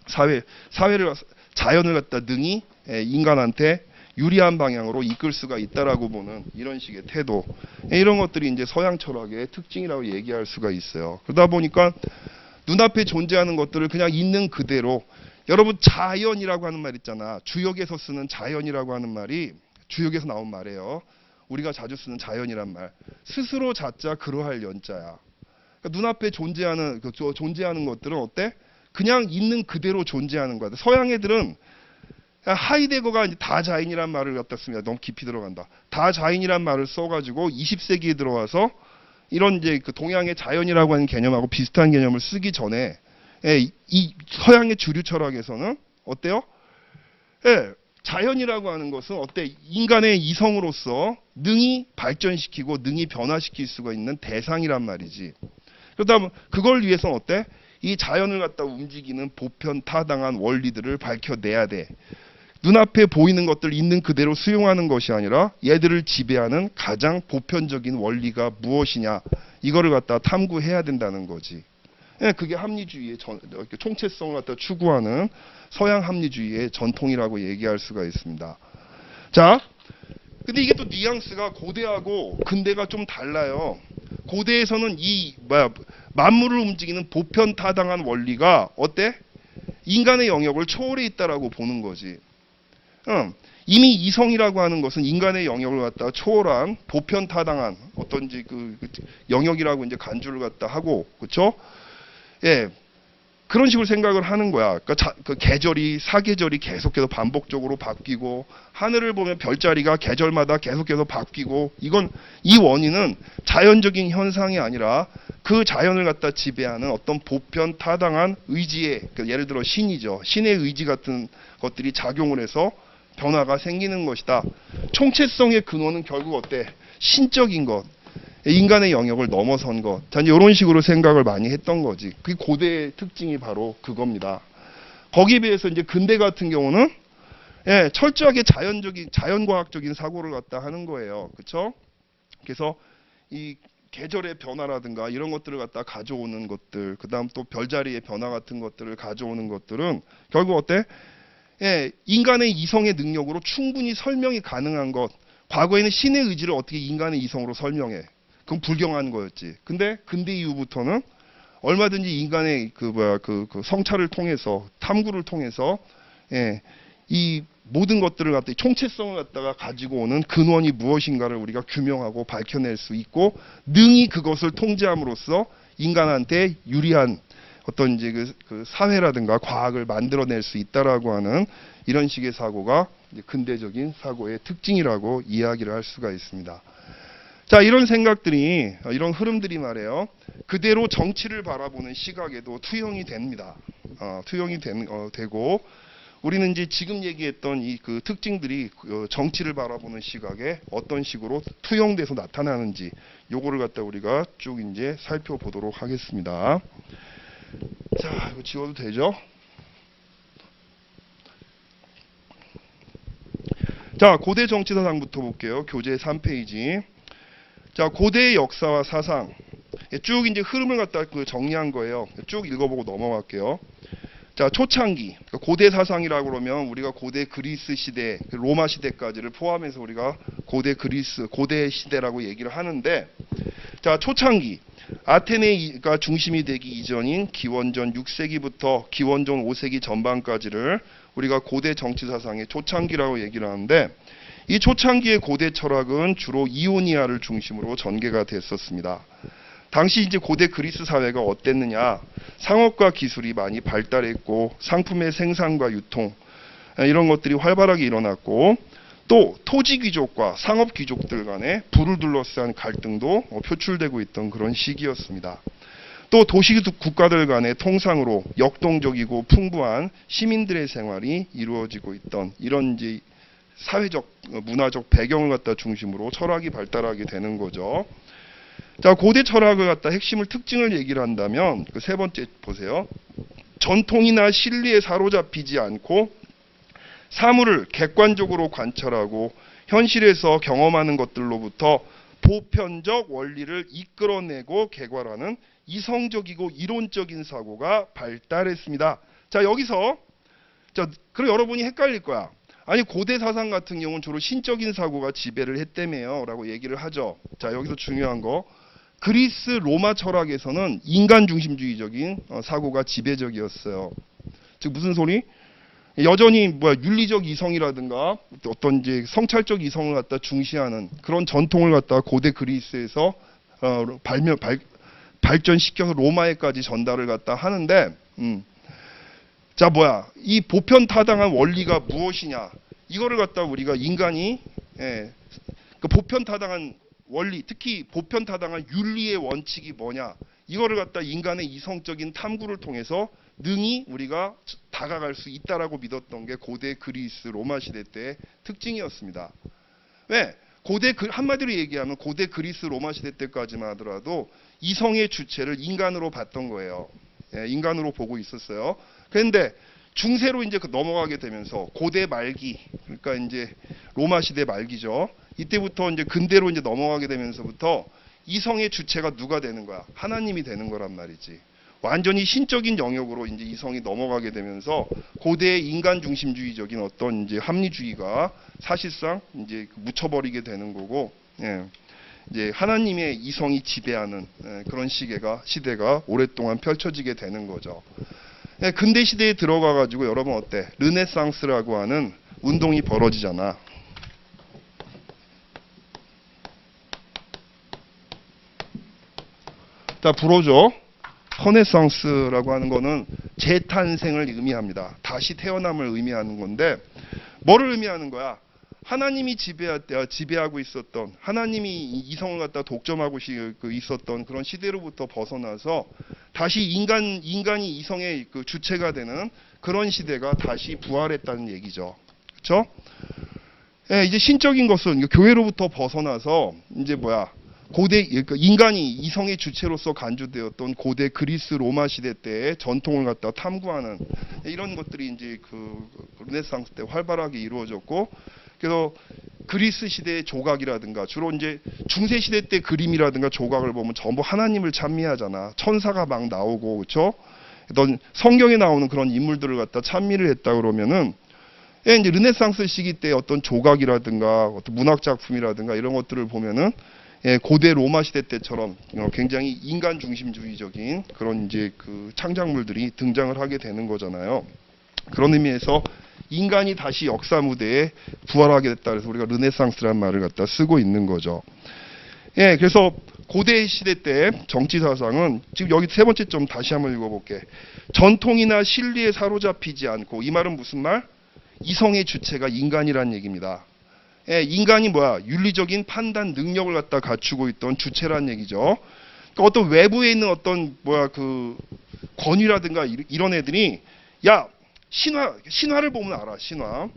사회를 자연을 갖다 능히 인간한테 유리한 방향으로 이끌 수가 있다라고 보는 이런 식의 태도, 이런 것들이 이제 서양 철학의 특징이라고 얘기할 수가 있어요. 그러다 보니까 눈앞에 존재하는 것들을 그냥 있는 그대로, 여러분 자연이라고 하는 말 있잖아. 주역에서 쓰는 자연이라고 하는 말이 주역에서 나온 말이에요. 우리가 자주 쓰는 자연이란 말, 스스로 자자 그러할 연자야. 그러니까 눈앞에 존재하는 것들은 어때? 그냥 있는 그대로 존재하는 거야. 서양 애들은 하이데거가 이제 다자인이란 말을 갖다 씁니다. 너무 깊이 들어간다. 다자인이란 말을 써가지고 20세기에 들어와서 이런 이제 그 동양의 자연이라고 하는 개념하고 비슷한 개념을 쓰기 전에 이 서양의 주류 철학에서는 어때요? 자연이라고 하는 것은 어때? 인간의 이성으로서 능히 발전시키고 능히 변화시킬 수가 있는 대상이란 말이지. 그러다 보면 그걸 위해서는 어때? 이 자연을 갖다 움직이는 보편타당한 원리들을 밝혀내야 돼. 눈앞에 보이는 것들 있는 그대로 수용하는 것이 아니라 얘들을 지배하는 가장 보편적인 원리가 무엇이냐, 이거를 갖다 탐구해야 된다는 거지. 그게 합리주의의 총체성을 갖다 추구하는 서양 합리주의의 전통이라고 얘기할 수가 있습니다. 자, 근데 이게 또 뉘앙스가 고대하고 근대가 좀 달라요. 고대에서는 만물을 움직이는 보편타당한 원리가 어때? 인간의 영역을 초월해 있다라고 보는 거지. 이미 이성이라고 하는 것은 인간의 영역을 갖다 초월한 보편타당한 어떤지 그 영역이라고 이제 간주를 갖다 하고, 그렇죠? 그런 식으로 생각을 하는 거야. 그러니까 그 계절이 사계절이 계속해서 반복적으로 바뀌고, 하늘을 보면 별자리가 계절마다 계속해서 바뀌고, 이 원인은 자연적인 현상이 아니라 그 자연을 갖다 지배하는 어떤 보편타당한 의지의, 예를 들어 신이죠. 신의 의지 같은 것들이 작용을 해서 변화가 생기는 것이다. 총체성의 근원은 결국 어때? 신적인 것, 인간의 영역을 넘어선 것. 자, 이제 이런 식으로 생각을 많이 했던 거지. 그게 고대의 특징이 바로 그겁니다. 거기에 비해서 이제 근대 같은 경우는 철저하게 자연과학적인 사고를 갖다 하는 거예요. 그렇죠? 그래서 이 계절의 변화라든가 이런 것들을 갖다 가져오는 것들, 그다음 또 별자리의 변화 같은 것들을 가져오는 것들은 결국 어때? 인간의 이성의 능력으로 충분히 설명이 가능한 것. 과거에는 신의 의지를 어떻게 인간의 이성으로 설명해? 그건 불경한 거였지. 근데 근대 이후부터는 얼마든지 인간의 그 성찰을 통해서, 탐구를 통해서 이 모든 것들을 갖다 총체성을 갖다가 가지고 오는 근원이 무엇인가를 우리가 규명하고 밝혀낼 수 있고, 능히 그것을 통제함으로써 인간한테 유리한 어떤 이제 그 사회라든가 과학을 만들어낼 수 있다라고 하는 이런 식의 사고가 이제 근대적인 사고의 특징이라고 이야기를 할 수가 있습니다. 자, 이런 생각들이, 이런 흐름들이 말이에요, 그대로 정치를 바라보는 시각에도 투영이 됩니다. 투영이 되고, 우리는 이제 지금 얘기했던 이 그 특징들이 정치를 바라보는 시각에 어떤 식으로 투영돼서 나타나는지, 요거를 갖다 우리가 쭉 이제 살펴보도록 하겠습니다. 자, 이거 지워도 되죠? 자, 고대 정치사상부터 볼게요. 교재 3페이지. 자, 고대의 역사와 사상. 쭉 이제 흐름을 갖다 정리한 거예요. 쭉 읽어보고 넘어갈게요. 자, 초창기. 고대 사상이라고 그러면 우리가 고대 그리스 시대, 로마 시대까지를 포함해서 우리가 고대 시대라고 얘기를 하는데, 자, 초창기. 아테네가 중심이 되기 이전인 기원전 6세기부터 기원전 5세기 전반까지를 우리가 고대 정치사상의 초창기라고 얘기를 하는데, 이 초창기의 고대 철학은 주로 이오니아를 중심으로 전개가 됐었습니다. 당시 이제 고대 그리스 사회가 어땠느냐? 상업과 기술이 많이 발달했고, 상품의 생산과 유통 이런 것들이 활발하게 일어났고, 또 토지 귀족과 상업 귀족들 간의 부를 둘러싼 갈등도 표출되고 있던 그런 시기였습니다. 또 도시 국가들 간의 통상으로 역동적이고 풍부한 시민들의 생활이 이루어지고 있던 이런 이제 사회적 문화적 배경을 갖다 중심으로 철학이 발달하게 되는 거죠. 자, 고대 철학을 갖다 핵심을 특징을 얘기를 한다면 그 세 번째 보세요. 전통이나 실리에 사로잡히지 않고 사물을 객관적으로 관찰하고 현실에서 경험하는 것들로부터 보편적 원리를 이끌어내고 개괄하는 이성적이고 이론적인 사고가 발달했습니다. 자, 여기서 그럼 여러분이 헷갈릴 거야. 아니, 고대 사상 같은 경우는 주로 신적인 사고가 지배를 했다며요 라고 얘기를 하죠. 자, 여기서 중요한 거, 그리스 로마 철학에서는 인간 중심주의적인 사고가 지배적이었어요. 즉 무슨 소리? 여전히 윤리적 이성이라든가 어떤 이제 성찰적 이성을 갖다 중시하는 그런 전통을 갖다 고대 그리스에서 발전시켜서 로마에까지 전달을 갖다 하는데, 자, 이 보편타당한 원리가 무엇이냐? 이거를 갖다 우리가 인간이 그 보편타당한 원리, 특히 보편타당한 윤리의 원칙이 뭐냐? 이거를 갖다 인간의 이성적인 탐구를 통해서 능히 우리가 다가갈 수 있다라고 믿었던 게 고대 그리스 로마 시대 때의 특징이었습니다. 왜? 한마디로 얘기하면 고대 그리스 로마 시대 때까지만 하더라도 이성의 주체를 인간으로 봤던 거예요. 인간으로 보고 있었어요. 그런데 중세로 이제 넘어가게 되면서 고대 말기, 그러니까 이제 로마 시대 말기죠. 이때부터 이제 근대로 이제 넘어가게 되면서부터 이성의 주체가 누가 되는 거야? 하나님이 되는 거란 말이지. 완전히 신적인 영역으로 이제 이성이 넘어가게 되면서 고대의 인간 중심주의적인 어떤 이제 합리주의가 사실상 이제 묻혀버리게 되는 거고, 이제 하나님의 이성이 지배하는 그런 시대가 오랫동안 펼쳐지게 되는 거죠. 근대 시대에 들어가 가지고 여러분 어때? 르네상스라고 하는 운동이 벌어지잖아. 자, 불어줘. 르네상스라고 하는 거는 재탄생을 의미합니다. 다시 태어남을 의미하는 건데, 뭐를 의미하는 거야? 하나님이 지배하고 있었던, 하나님이 이성을 갖다 독점하고 있었던 그런 시대로부터 벗어나서 다시 인간이 이성의 그 주체가 되는 그런 시대가 다시 부활했다는 얘기죠. 그렇죠? 이제 신적인 것은 교회로부터 벗어나서 이제 인간이 이성의 주체로서 간주되었던 고대 그리스 로마 시대 때의 전통을 갖다 탐구하는 이런 것들이 이제 그 르네상스 때 활발하게 이루어졌고, 그래서 그리스 시대의 조각이라든가 주로 이제 중세 시대 때 그림이라든가 조각을 보면 전부 하나님을 찬미하잖아. 천사가 막 나오고, 그렇죠? 어떤 성경에 나오는 그런 인물들을 갖다 찬미를 했다 그러면은 이제 르네상스 시기 때 어떤 조각이라든가 어떤 문학 작품이라든가 이런 것들을 보면은 고대 로마 시대 때처럼 굉장히 인간 중심주의적인 그런 이제 그 창작물들이 등장을 하게 되는 거잖아요. 그런 의미에서 인간이 다시 역사 무대에 부활하게 됐다 그래서 우리가 르네상스라는 말을 갖다 쓰고 있는 거죠. 그래서 고대 시대 때 정치 사상은 지금 여기 세 번째 점 다시 한번 읽어볼게. 전통이나 실리에 사로잡히지 않고, 이 말은 무슨 말? 이성의 주체가 인간이라는 얘기입니다. 인간이 윤리적인 판단 능력을 갖다 갖추고 있던 주체란 얘기죠. 그러니까 어떤 외부에 있는 어떤 그 권위라든가 이런 애들이 신화를 보면 알아. 신화.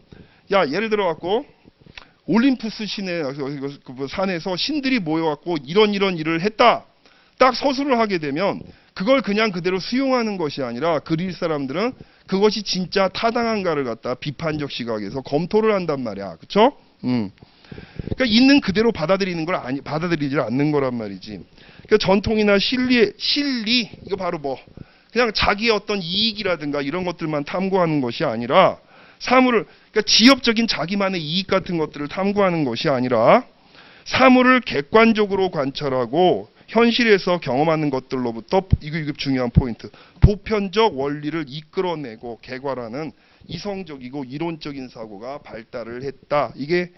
예를 들어 갖고 올림푸스 신의 그 산에서 신들이 모여 갖고 이런 일을 했다. 딱 서술을 하게 되면 그걸 그냥 그대로 수용하는 것이 아니라 그리스 사람들은 그것이 진짜 타당한가를 갖다 비판적 시각에서 검토를 한단 말이야. 그렇죠? 그러니까 있는 그대로 받아들이지 않는 거란 말이지. 그러니까 전통이나 실리 이거 바로 그냥 자기의 어떤 이익이라든가 이런 것들만 탐구하는 것이 아니라 그러니까 지엽적인 자기만의 이익 같은 것들을 탐구하는 것이 아니라 사물을 객관적으로 관찰하고 현실에서 경험하는 것들로부터 이거 중요한 포인트. 보편적 원리를 이끌어내고 개괄하는 이성적이고 이론적인 사고가 발달을 했다. 이게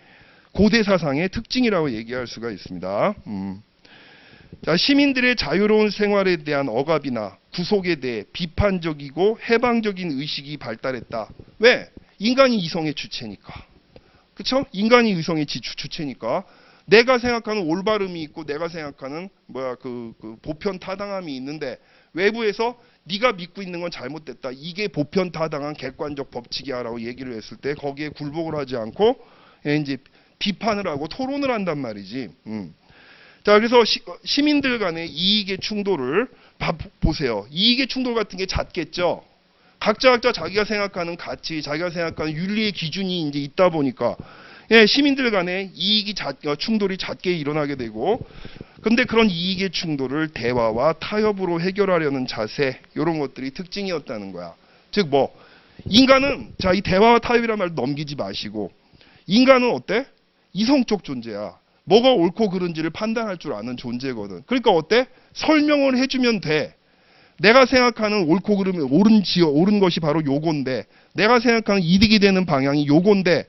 고대 사상의 특징이라고 얘기할 수가 있습니다. 자, 시민들의 자유로운 생활에 대한 억압이나 구속에 대해 비판적이고 해방적인 의식이 발달했다. 왜? 인간이 이성의 주체니까. 그쵸? 인간이 의성의 주체니까. 내가 생각하는 올바름이 있고 내가 생각하는 보편타당함이 있는데 외부에서 네가 믿고 있는 건 잘못됐다. 이게 보편타당한 객관적 법칙이야라고 얘기를 했을 때 거기에 굴복을 하지 않고 이제 비판을 하고 토론을 한단 말이지. 자, 그래서 시민들 간의 이익의 충돌을 보세요. 이익의 충돌 같은 게 잦겠죠. 각자 자기가 생각하는 가치, 자기가 생각하는 윤리의 기준이 이제 있다 보니까 시민들 간의 충돌이 잦게 일어나게 되고, 근데 그런 이익의 충돌을 대화와 타협으로 해결하려는 자세, 이런 것들이 특징이었다는 거야. 즉 인간은 이 대화와 타협이란 말 넘기지 마시고, 인간은 어때? 이성적 존재야. 뭐가 옳고 그른지를 판단할 줄 아는 존재거든. 그러니까 어때? 설명을 해주면 돼. 내가 생각하는 옳고 그름이 옳은 것이 바로 요건데, 내가 생각하는 이득이 되는 방향이 요건데,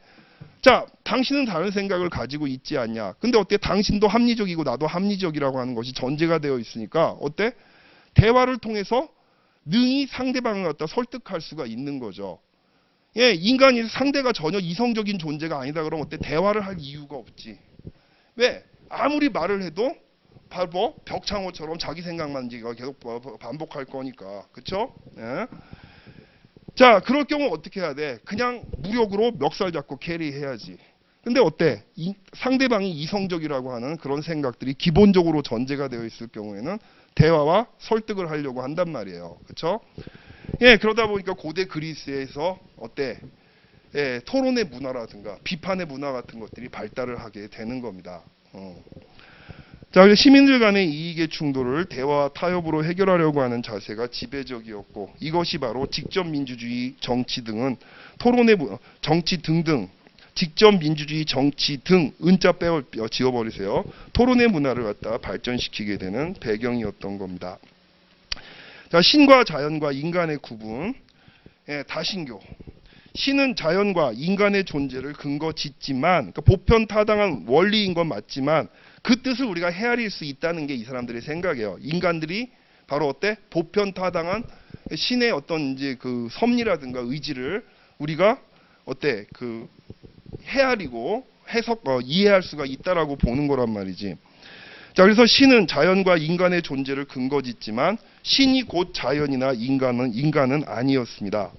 자, 당신은 다른 생각을 가지고 있지 않냐. 근데 어때? 당신도 합리적이고 나도 합리적이라고 하는 것이 전제가 되어 있으니까 어때? 대화를 통해서 능히 상대방을 갖다 설득할 수가 있는 거죠. 인간이 상대가 전혀 이성적인 존재가 아니다 그러면 어때? 대화를 할 이유가 없지. 왜? 아무리 말을 해도 바로 벽창호처럼 자기 생각만 계속 반복할 거니까. 그쵸? 예? 자, 그럴 경우 어떻게 해야 돼? 그냥 무력으로 멱살 잡고 캐리해야지. 근데 어때? 상대방이 이성적이라고 하는 그런 생각들이 기본적으로 전제가 되어 있을 경우에는 대화와 설득을 하려고 한단 말이에요. 그렇죠? 그러다 보니까 고대 그리스에서 어때? 토론의 문화라든가 비판의 문화 같은 것들이 발달을 하게 되는 겁니다. 자, 그래서 시민들 간의 이익의 충돌을 대화와 타협으로 해결하려고 하는 자세가 지배적이었고, 이것이 바로 직접 민주주의 정치 등은 정치 등등 직접 민주주의 정치 등 은자 지워버리세요. 토론의 문화를 갖다 발전시키게 되는 배경이었던 겁니다. 자, 신과 자연과 인간의 구분. 다신교. 신은 자연과 인간의 존재를 근거 짓지만, 그러니까 보편타당한 원리인 건 맞지만 그 뜻을 우리가 헤아릴 수 있다는 게 이 사람들의 생각이에요. 인간들이 바로 어때? 보편타당한 신의 어떤 이제 그 섭리라든가 의지를 우리가 어때? 헤아리고 이해할 수가 있다라고 보는 거란 말이지. 자, 그래서 신은 자연과 인간의 존재를 근거 짓지만 신이 곧 자연이나 인간은 아니었습니다.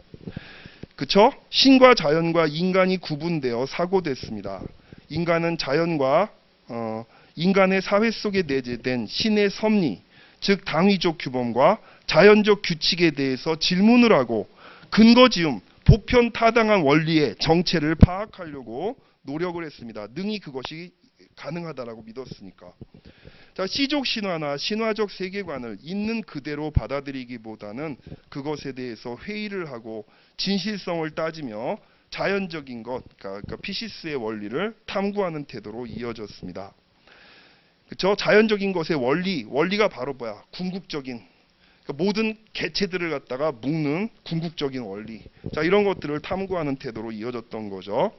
그쵸? 신과 자연과 인간이 구분되어 사고됐습니다. 인간은 자연과 인간의 사회 속에 내재된 신의 섭리, 즉 당위적 규범과 자연적 규칙에 대해서 질문을 하고 근거지음, 보편타당한 원리의 정체를 파악하려고 노력을 했습니다. 능히 그것이 가능하다라고 믿었으니까. 자, 시족 신화나 신화적 세계관을 있는 그대로 받아들이기보다는 그것에 대해서 회의를 하고 진실성을 따지며 자연적인 것, 그러니까 피시스의 원리를 탐구하는 태도로 이어졌습니다. 그렇죠? 자연적인 것의 원리가 바로 뭐야? 궁극적인, 그러니까 모든 개체들을 갖다가 묶는 궁극적인 원리. 자, 이런 것들을 탐구하는 태도로 이어졌던 거죠.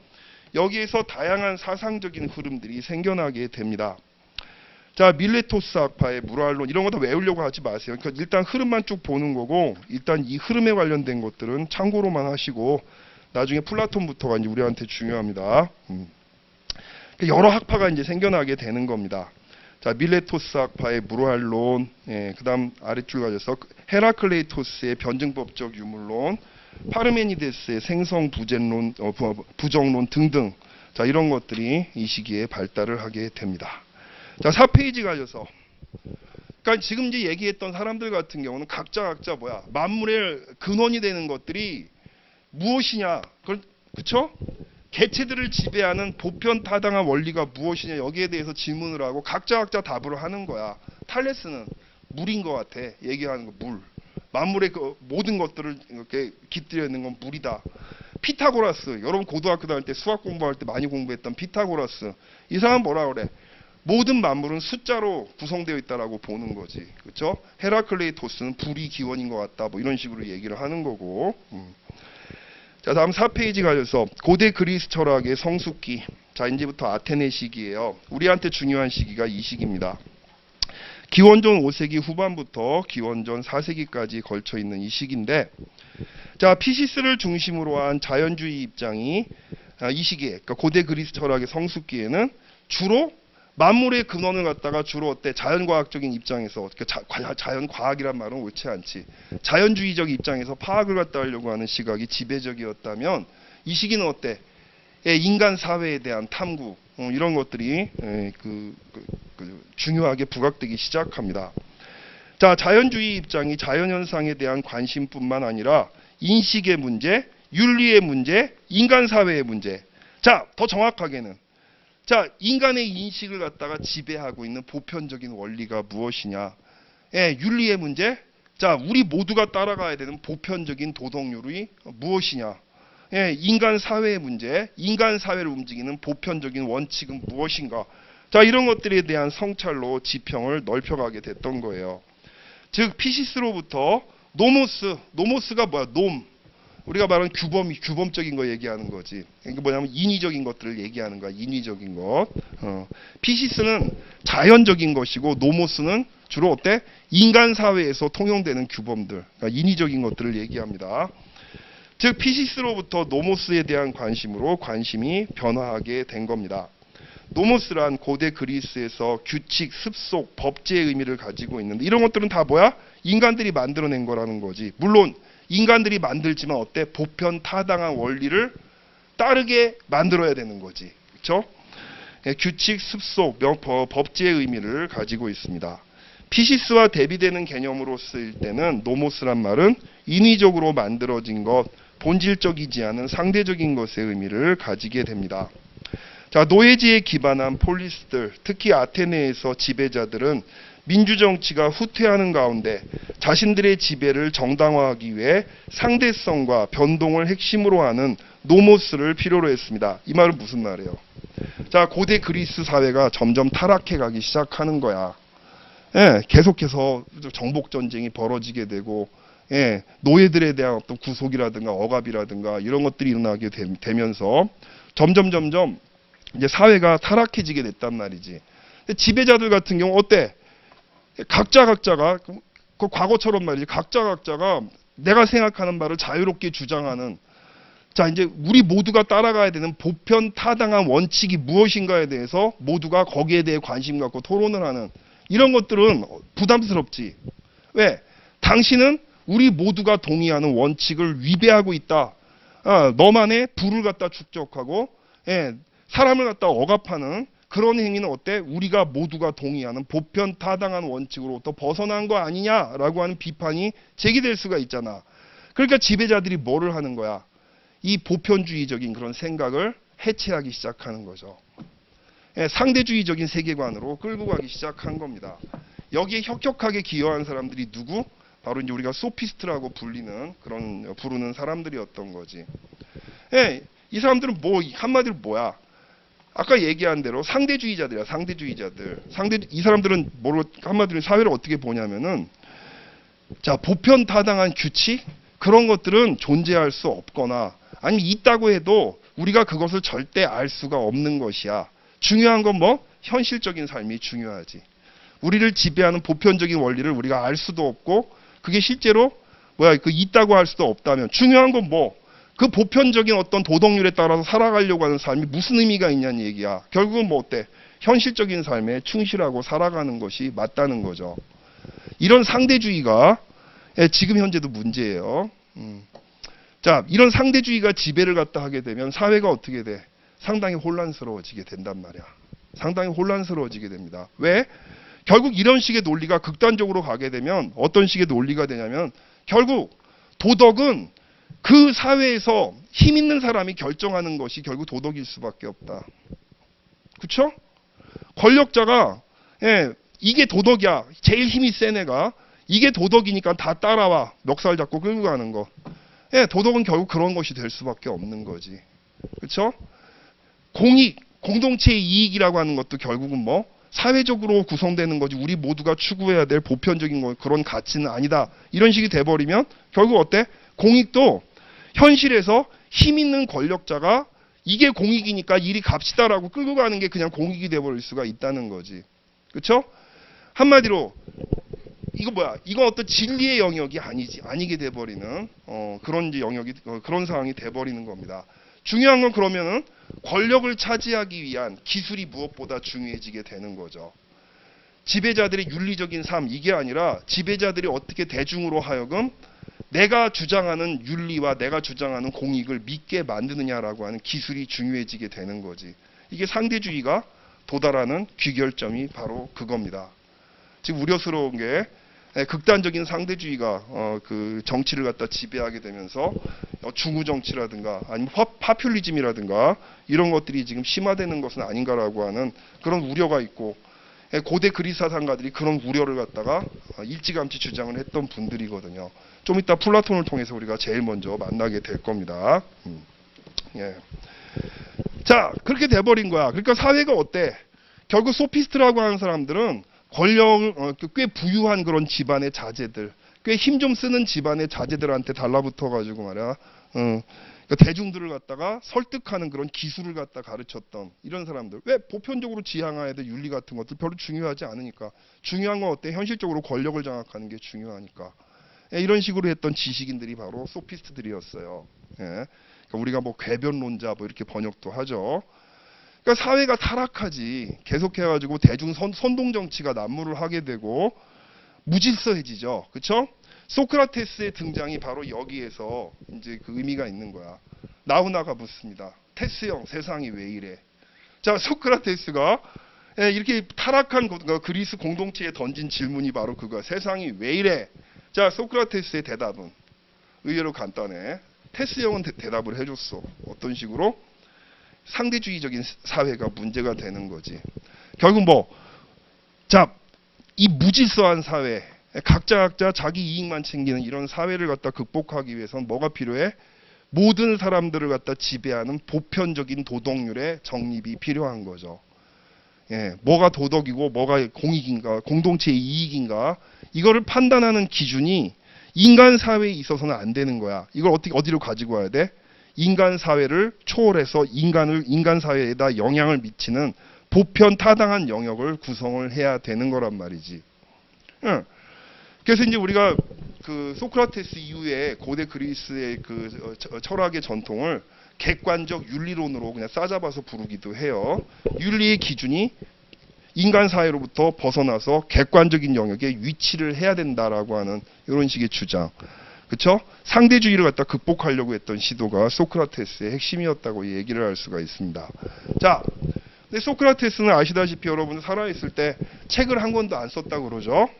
여기에서 다양한 사상적인 흐름들이 생겨나게 됩니다. 자, 밀레토스 학파의 무랄론, 이런 거 다 외우려고 하지 마세요. 그러니까 일단 흐름만 쭉 보는 거고, 일단 이 흐름에 관련된 것들은 참고로만 하시고, 나중에 플라톤부터가 이제 우리한테 중요합니다. 여러 학파가 이제 생겨나게 되는 겁니다. 자, 밀레토스 학파의 무랄론, 그 다음 아랫줄 가져서 헤라클레이토스의 변증법적 유물론, 파르메니데스의 생성 부정론 등등. 자, 이런 것들이 이 시기에 발달을 하게 됩니다. 자, 4페이지 가져서. 그러니까 지금 이제 얘기했던 사람들 같은 경우는 각자 만물의 근원이 되는 것들이 무엇이냐? 그쵸? 개체들을 지배하는 보편타당한 원리가 무엇이냐? 여기에 대해서 질문을 하고 각자 답을 하는 거야. 탈레스는 물인 것 같아. 얘기하는 거 물. 만물의 그 모든 것들을 이렇게 깃들여 있는 건 물이다. 피타고라스, 여러분 고등학교 다닐 때 수학 공부할 때 많이 공부했던 피타고라스. 이 사람 뭐라 그래? 모든 만물은 숫자로 구성되어 있다라고 보는 거지. 그렇죠? 헤라클레이토스는 불이 기원인 것 같다. 뭐 이런 식으로 얘기를 하는 거고. 자, 다음 4페이지 가셔서 고대 그리스 철학의 성숙기. 자, 이제부터 아테네 시기예요. 우리한테 중요한 시기가 이 시기입니다. 기원전 5세기 후반부터 기원전 4세기까지 걸쳐 있는 이 시기인데, 자, 피시스를 중심으로 한 자연주의 입장이 이 시기에, 그러니까 고대 그리스 철학의 성숙기에는 주로 만물의 근원을 갖다가 주로 어때? 자연과학적인 입장에서, 자연과학이란 말은 옳지 않지. 자연주의적 입장에서 파악을 갖다 하려고 하는 시각이 지배적이었다면 이 시기는 어때? 인간 사회에 대한 탐구, 이런 것들이 중요하게 부각되기 시작합니다. 자, 자연주의 입장이 자연현상에 대한 관심뿐만 아니라 인식의 문제, 윤리의 문제, 인간 사회의 문제. 자, 더 정확하게는 인간의 인식을 갖다가 지배하고 있는 보편적인 원리가 무엇이냐? 윤리의 문제. 자, 우리 모두가 따라가야 되는 보편적인 도덕률이 무엇이냐? 인간 사회의 문제, 인간 사회를 움직이는 보편적인 원칙은 무엇인가? 자, 이런 것들에 대한 성찰로 지평을 넓혀가게 됐던 거예요. 즉, 피시스로부터 노모스가 뭐야? 우리가 말하는 규범적인 거 얘기하는 거지. 이게 뭐냐면 인위적인 것들을 얘기하는 거야. 인위적인 것. 피시스는 자연적인 것이고 노모스는 주로 어때? 인간 사회에서 통용되는 규범들, 그러니까 인위적인 것들을 얘기합니다. 즉 피시스로부터 노모스에 대한 관심이 변화하게 된 겁니다. 노모스란 고대 그리스에서 규칙, 습속, 법제의 의미를 가지고 있는데 이런 것들은 다 뭐야? 인간들이 만들어낸 거라는 거지. 물론 인간들이 만들지만 어때? 보편 타당한 원리를 따르게 만들어야 되는 거지. 그렇죠? 규칙, 습속, 법제의 의미를 가지고 있습니다. 피시스와 대비되는 개념으로 쓰일 때는 노모스란 말은 인위적으로 만들어진 것, 본질적이지 않은 상대적인 것의 의미를 가지게 됩니다. 자, 노예제에 기반한 폴리스들, 특히 아테네에서 지배자들은 민주정치가 후퇴하는 가운데 자신들의 지배를 정당화하기 위해 상대성과 변동을 핵심으로 하는 노모스를 필요로 했습니다. 이 말은 무슨 말이에요? 자, 고대 그리스 사회가 점점 타락해 가기 시작하는 거야. 계속해서 정복 전쟁이 벌어지게 되고, 노예들에 대한 어떤 구속이라든가 억압이라든가 이런 것들이 일어나게 되면서 점점 이제 사회가 타락해지게 됐단 말이지. 근데 지배자들 같은 경우 어때? 각자가 그 과거처럼 말이지. 각자가 내가 생각하는 바를 자유롭게 주장하는, 자, 이제 우리 모두가 따라가야 되는 보편 타당한 원칙이 무엇인가에 대해서 모두가 거기에 대해 관심 갖고 토론을 하는 이런 것들은 부담스럽지. 왜? 당신은 우리 모두가 동의하는 원칙을 위배하고 있다. 너만의 부를 갖다 축적하고 사람을 갖다 억압하는 그런 행위는 어때? 우리가 모두가 동의하는 보편 타당한 원칙으로부터 벗어난 거 아니냐라고 하는 비판이 제기될 수가 있잖아. 그러니까 지배자들이 뭐를 하는 거야? 이 보편주의적인 그런 생각을 해체하기 시작하는 거죠. 상대주의적인 세계관으로 끌고 가기 시작한 겁니다. 여기에 혁혁하게 기여한 사람들이 누구? 바로 이제 우리가 소피스트라고 부르는 사람들이었던 거지. 이 사람들은 한마디로 뭐야? 아까 얘기한 대로 상대주의자들이야. 상대주의자들. 이 사람들은 한마디로 사회를 어떻게 보냐면은, 자, 보편 타당한 규칙 그런 것들은 존재할 수 없거나 아니면 있다고 해도 우리가 그것을 절대 알 수가 없는 것이야. 중요한 건 현실적인 삶이 중요하지. 우리를 지배하는 보편적인 원리를 우리가 알 수도 없고 그게 실제로 있다고 할 수도 없다면 중요한 건 그 보편적인 어떤 도덕률에 따라서 살아가려고 하는 삶이 무슨 의미가 있냐는 얘기야. 결국은 어때? 현실적인 삶에 충실하고 살아가는 것이 맞다는 거죠. 이런 상대주의가 지금 현재도 문제예요. 자, 이런 상대주의가 지배를 갖다 하게 되면 사회가 어떻게 돼? 상당히 혼란스러워지게 된단 말이야. 상당히 혼란스러워지게 됩니다. 왜? 결국 이런 식의 논리가 극단적으로 가게 되면 어떤 식의 논리가 되냐면 결국 도덕은 그 사회에서 힘 있는 사람이 결정하는 것이 결국 도덕일 수밖에 없다. 그렇죠? 권력자가 이게 도덕이야. 제일 힘이 센 애가 이게 도덕이니까 다 따라와. 멱살 잡고 끌고 가는 거. 도덕은 결국 그런 것이 될 수밖에 없는 거지. 그렇죠? 공동체의 이익이라고 하는 것도 결국은 사회적으로 구성되는 거지 우리 모두가 추구해야 될 보편적인 그런 가치는 아니다. 이런 식이 돼버리면 결국 어때? 공익도 현실에서 힘 있는 권력자가 이게 공익이니까 이리 갑시다라고 끌고 가는 게 그냥 공익이 돼버릴 수가 있다는 거지. 그렇죠? 한마디로 이건 어떤 진리의 영역이 아니게 돼버리는 그런 영역이 그런 상황이 돼버리는 겁니다. 중요한 건 그러면은 권력을 차지하기 위한 기술이 무엇보다 중요해지게 되는 거죠. 지배자들의 윤리적인 삶, 이게 아니라 지배자들이 어떻게 대중으로 하여금 내가 주장하는 윤리와 내가 주장하는 공익을 믿게 만드느냐라고 하는 기술이 중요해지게 되는 거지. 이게 상대주의가 도달하는 귀결점이 바로 그겁니다. 지금 우려스러운 게 극단적인 상대주의가 그 정치를 갖다 지배하게 되면서 중우 정치라든가 아니면 파퓰리즘이라든가 이런 것들이 지금 심화되는 것은 아닌가라고 하는 그런 우려가 있고, 고대 그리스 사상가들이 그런 우려를 갖다가 일찌감치 주장을 했던 분들이거든요. 좀 이따 플라톤을 통해서 우리가 제일 먼저 만나게 될 겁니다. 예. 자, 그렇게 돼버린 거야. 그러니까 사회가 어때? 결국 소피스트라고 하는 사람들은 권력을 꽤 부유한 그런 집안의 자제들, 꽤 힘 좀 쓰는 집안의 자제들한테 달라붙어 가지고 말이야. 그러니까 대중들을 갖다가 설득하는 그런 기술을 갖다 가르쳤던 이런 사람들. 왜 보편적으로 지향해야 될 윤리 같은 것들 별로 중요하지 않으니까. 중요한 건 어때? 현실적으로 권력을 장악하는 게 중요하니까. 예, 이런 식으로 했던 지식인들이 바로 소피스트들이었어요. 예. 그러니까 우리가 뭐 궤변론자 뭐 이렇게 번역도 하죠. 그러니까 사회가 타락하지. 계속해가지고 대중 선동 정치가 난무를 하게 되고 무질서해지죠. 그렇죠? 소크라테스의 등장이 바로 여기에서 이제 그 의미가 있는 거야. 나훈아가 묻습니다. 테스 형, 세상이 왜 이래? 자, 소크라테스가 이렇게 타락한 그리스 공동체에 던진 질문이 바로 그거야. 세상이 왜 이래? 자, 소크라테스의 대답은 의외로 간단해. 테스 형은 대답을 해줬어. 어떤 식으로? 상대주의적인 사회가 문제가 되는 거지. 결국 뭐, 자, 이 무질서한 사회, 각자 자기 이익만 챙기는 이런 사회를 갖다 극복하기 위해서는 뭐가 필요해? 모든 사람들을 갖다 지배하는 보편적인 도덕률의 정립이 필요한 거죠. 예, 뭐가 도덕이고 뭐가 공익인가, 공동체의 이익인가, 이거를 판단하는 기준이 인간 사회에 있어서는 안 되는 거야. 이걸 어디로 가지고 와야 돼? 인간 사회를 초월해서 인간 사회에다 영향을 미치는 보편 타당한 영역을 구성을 해야 되는 거란 말이지. 응. 그래서 이제 우리가 그 소크라테스 이후에 고대 그리스의 그 철학의 전통을 객관적 윤리론으로 그냥 싸잡아서 부르기도 해요. 윤리의 기준이 인간 사회로부터 벗어나서 객관적인 영역에 위치를 해야 된다라고 하는 이런 식의 주장. 그렇죠? 상대주의를 갖다 극복하려고 했던 시도가 소크라테스의 핵심이었다고 얘기를 할 수가 있습니다. 자, 근데 소크라테스는 아시다시피 여러분 살아있을 때 책을 한 권도 안 썼다고 그러죠.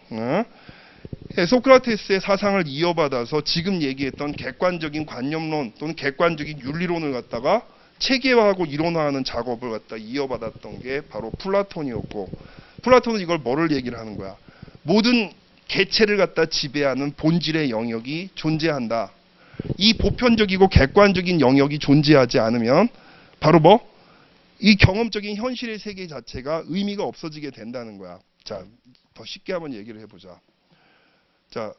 소크라테스의 사상을 이어받아서 지금 얘기했던 객관적인 관념론 또는 객관적인 윤리론을 갖다가 체계화하고 이론화하는 작업을 갖다 이어받았던 게 바로 플라톤이었고, 플라톤은 이걸 뭐를 얘기를 하는 거야? 모든 개체를 갖다 지배하는 본질의 영역이 존재한다. 이 보편적이고 객관적인 영역이 존재하지 않으면 바로 뭐? 이 경험적인 현실의 세계 자체가 의미가 없어지게 된다는 거야. 자, 더 쉽게 한번 얘기를 해보자. 자,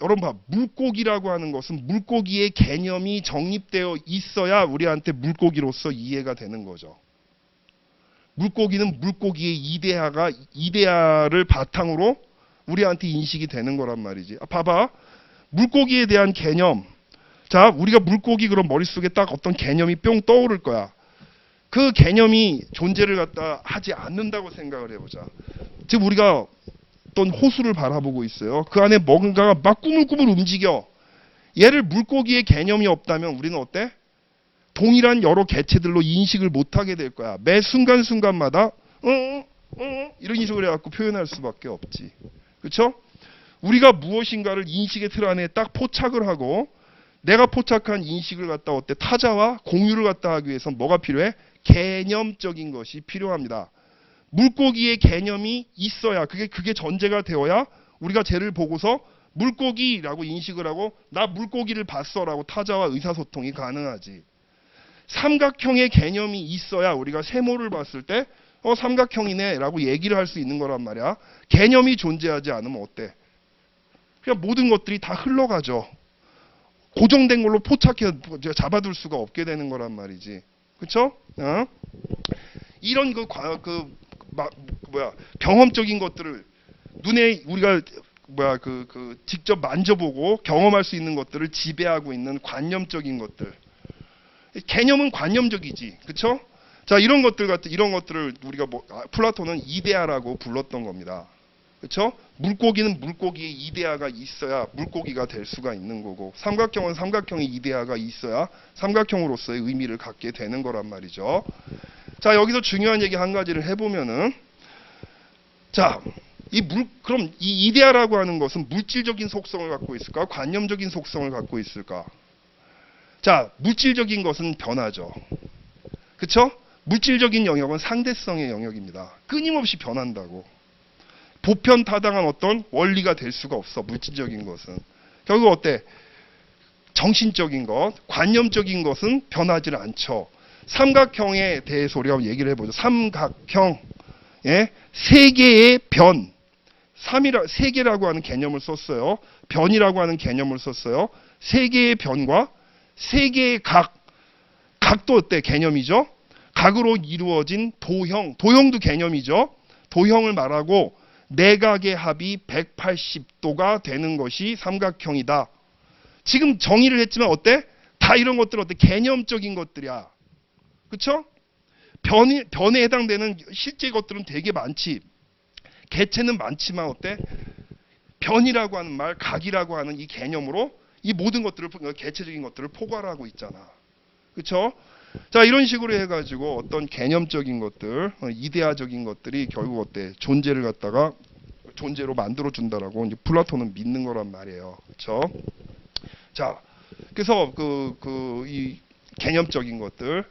여러분 봐. 물고기라고 하는 것은 물고기의 개념이 정립되어 있어야 우리한테 물고기로서 이해가 되는 거죠. 물고기는 물고기의 이데아를 바탕으로 우리한테 인식이 되는 거란 말이지. 봐봐. 물고기에 대한 개념. 자, 우리가 물고기 그럼 머릿속에 딱 어떤 개념이 뿅 떠오를 거야. 그 개념이 존재를 갖다 하지 않는다고 생각을 해보자. 지금 우리가 어떤 호수를 바라보고 있어요. 그 안에 뭔가가 막 꾸물꾸물 움직여. 얘를 물고기의 개념이 없다면 우리는 어때? 동일한 여러 개체들로 인식을 못하게 될 거야. 매 순간순간마다 이런 식으로 해갖고 표현할 수밖에 없지. 그렇죠? 우리가 무엇인가를 인식의 틀 안에 딱 포착을 하고 내가 포착한 인식을 갖다 어때? 타자와 공유를 갖다 하기 위해서 뭐가 필요해? 개념적인 것이 필요합니다. 물고기의 개념이 있어야 그게 전제가 되어야 우리가 쟤를 보고서 물고기라고 인식을 하고 나 물고기를 봤어라고 타자와 의사소통이 가능하지. 삼각형의 개념이 있어야 우리가 세모를 봤을 때 삼각형이네 라고 얘기를 할 수 있는 거란 말이야. 개념이 존재하지 않으면 어때? 그냥 모든 것들이 다 흘러가죠. 고정된 걸로 포착해 잡아둘 수가 없게 되는 거란 말이지. 그렇죠? 이런 경험적인 것들을 눈에 우리가 직접 만져보고 경험할 수 있는 것들을 지배하고 있는 관념적인 것들. 개념은 관념적이지, 그렇죠? 자, 이런 것들을 우리가 플라톤은 이데아라고 불렀던 겁니다. 그렇죠? 물고기는 물고기의 이데아가 있어야 물고기가 될 수가 있는 거고, 삼각형은 삼각형의 이데아가 있어야 삼각형으로서의 의미를 갖게 되는 거란 말이죠. 자, 여기서 중요한 얘기 한 가지를 해보면은, 자, 그럼 이 이데아라고 하는 것은 물질적인 속성을 갖고 있을까? 관념적인 속성을 갖고 있을까? 자, 물질적인 것은 변하죠. 그쵸? 물질적인 영역은 상대성의 영역입니다. 끊임없이 변한다고. 보편타당한 어떤 원리가 될 수가 없어, 물질적인 것은. 결국 어때? 정신적인 것, 관념적인 것은 변하지 않죠. 삼각형에 대해서 우리가 얘기를 해보죠. 삼각형, 예? 세 개의 변. 세 개라고 하는 개념을 썼어요. 변이라고 하는 개념을 썼어요. 세 개의 변과 세 개의 각. 각도 어때? 개념이죠. 각으로 이루어진 도형. 도형도 개념이죠. 도형을 말하고 내각의 합이 180도가 되는 것이 삼각형이다. 지금 정의를 했지만 어때? 다 이런 것들은 어때? 개념적인 것들이야. 그쵸? 변에 해당되는 실제 것들은 되게 많지. 개체는 많지만 어때? 변이라고 하는 말, 각이라고 하는 이 개념으로 이 모든 것들을, 개체적인 것들을 포괄하고 있잖아. 그쵸? 자, 이런 식으로 해가지고 어떤 개념적인 것들, 이데아적인 것들이 결국 어때? 존재를 갖다가 존재로 만들어준다라고 이제 플라톤은 믿는 거란 말이에요. 그쵸? 자, 그래서 이 개념적인 것들,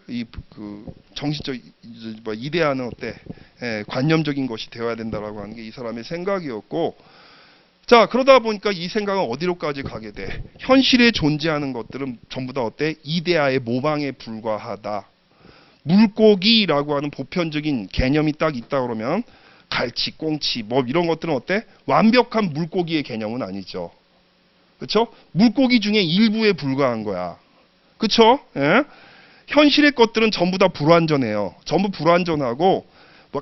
정신적, 이데아는 어때? 관념적인 것이 되어야 된다라고 하는 게 이 사람의 생각이었고, 자, 그러다 보니까 이 생각은 어디로까지 가게 돼? 현실에 존재하는 것들은 전부 다 어때? 이데아의 모방에 불과하다. 물고기라고 하는 보편적인 개념이 딱 있다 그러면 갈치, 꽁치, 뭐 이런 것들은 어때? 완벽한 물고기의 개념은 아니죠. 그렇죠? 물고기 중에 일부에 불과한 거야. 그렇죠? 예? 현실의 것들은 전부 다 불완전해요. 전부 불완전하고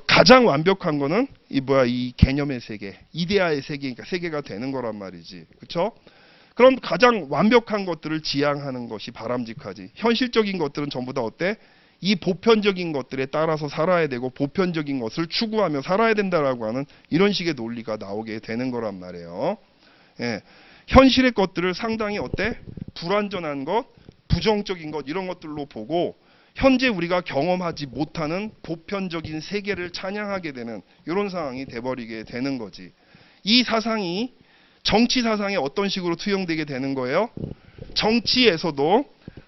가장 완벽한 거는 이 개념의 세계, 이데아의 세계니까 세계가 되는 거란 말이지. 그렇죠? 그럼 가장 완벽한 것들을 지향하는 것이 바람직하지. 현실적인 것들은 전부 다 어때? 이 보편적인 것들에 따라서 살아야 되고 보편적인 것을 추구하며 살아야 된다라고 하는 이런 식의 논리가 나오게 되는 거란 말이에요. 예. 현실의 것들을 상당히 어때? 불완전한 것, 부정적인 것 이런 것들로 보고 현재 우리가 경험하지 못하는 보편적인 세계를 찬양하게 되는 이런 상황이 돼버리게 되는 거지. 이 사상이 정치 사상에 어떤 식으로 투영되게 되는 거예요? 정치에서도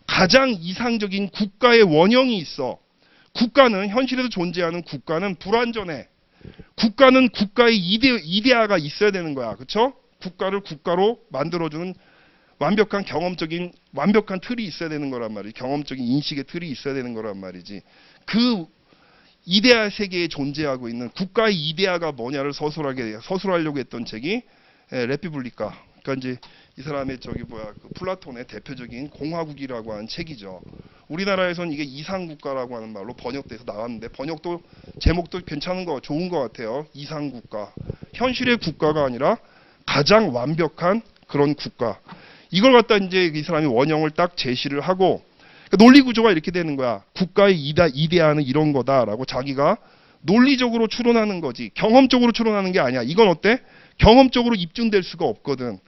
가장 이상적인 국가의 원형이 있어. 국가는 현실에서 존재하는 국가는 불완전해. 국가는 국가의 이데아가 있어야 되는 거야. 그렇죠? 국가를 국가로 만들어주는 완벽한 경험적인 완벽한 틀이 있어야 되는 거란 말이지. 경험적인 인식의 틀이 있어야 되는 거란 말이지. 그 이데아 세계에 존재하고 있는 국가의 이데아가 뭐냐를 서술하려고 했던 책이 레피블리카. 그러니까 이제 이 사람의 플라톤의 대표적인 공화국이라고 하는 책이죠. 우리나라에서는 이게 이상국가라고 하는 말로 번역돼서 나왔는데 번역도 제목도 괜찮은 거 좋은 것 같아요. 이상국가. 현실의 국가가 아니라 가장 완벽한 그런 국가. 이걸 갖다 이제 이 사람이 원형을 딱 제시를 하고 그러니까 논리 구조가 이렇게 되는 거야. 국가의 이데아는 이런 거다라고 자기가 논리적으로 추론하는 거지. 경험적으로 추론하는 게 아니야. 이건 어때? 경험적으로 입증될 수가 없거든.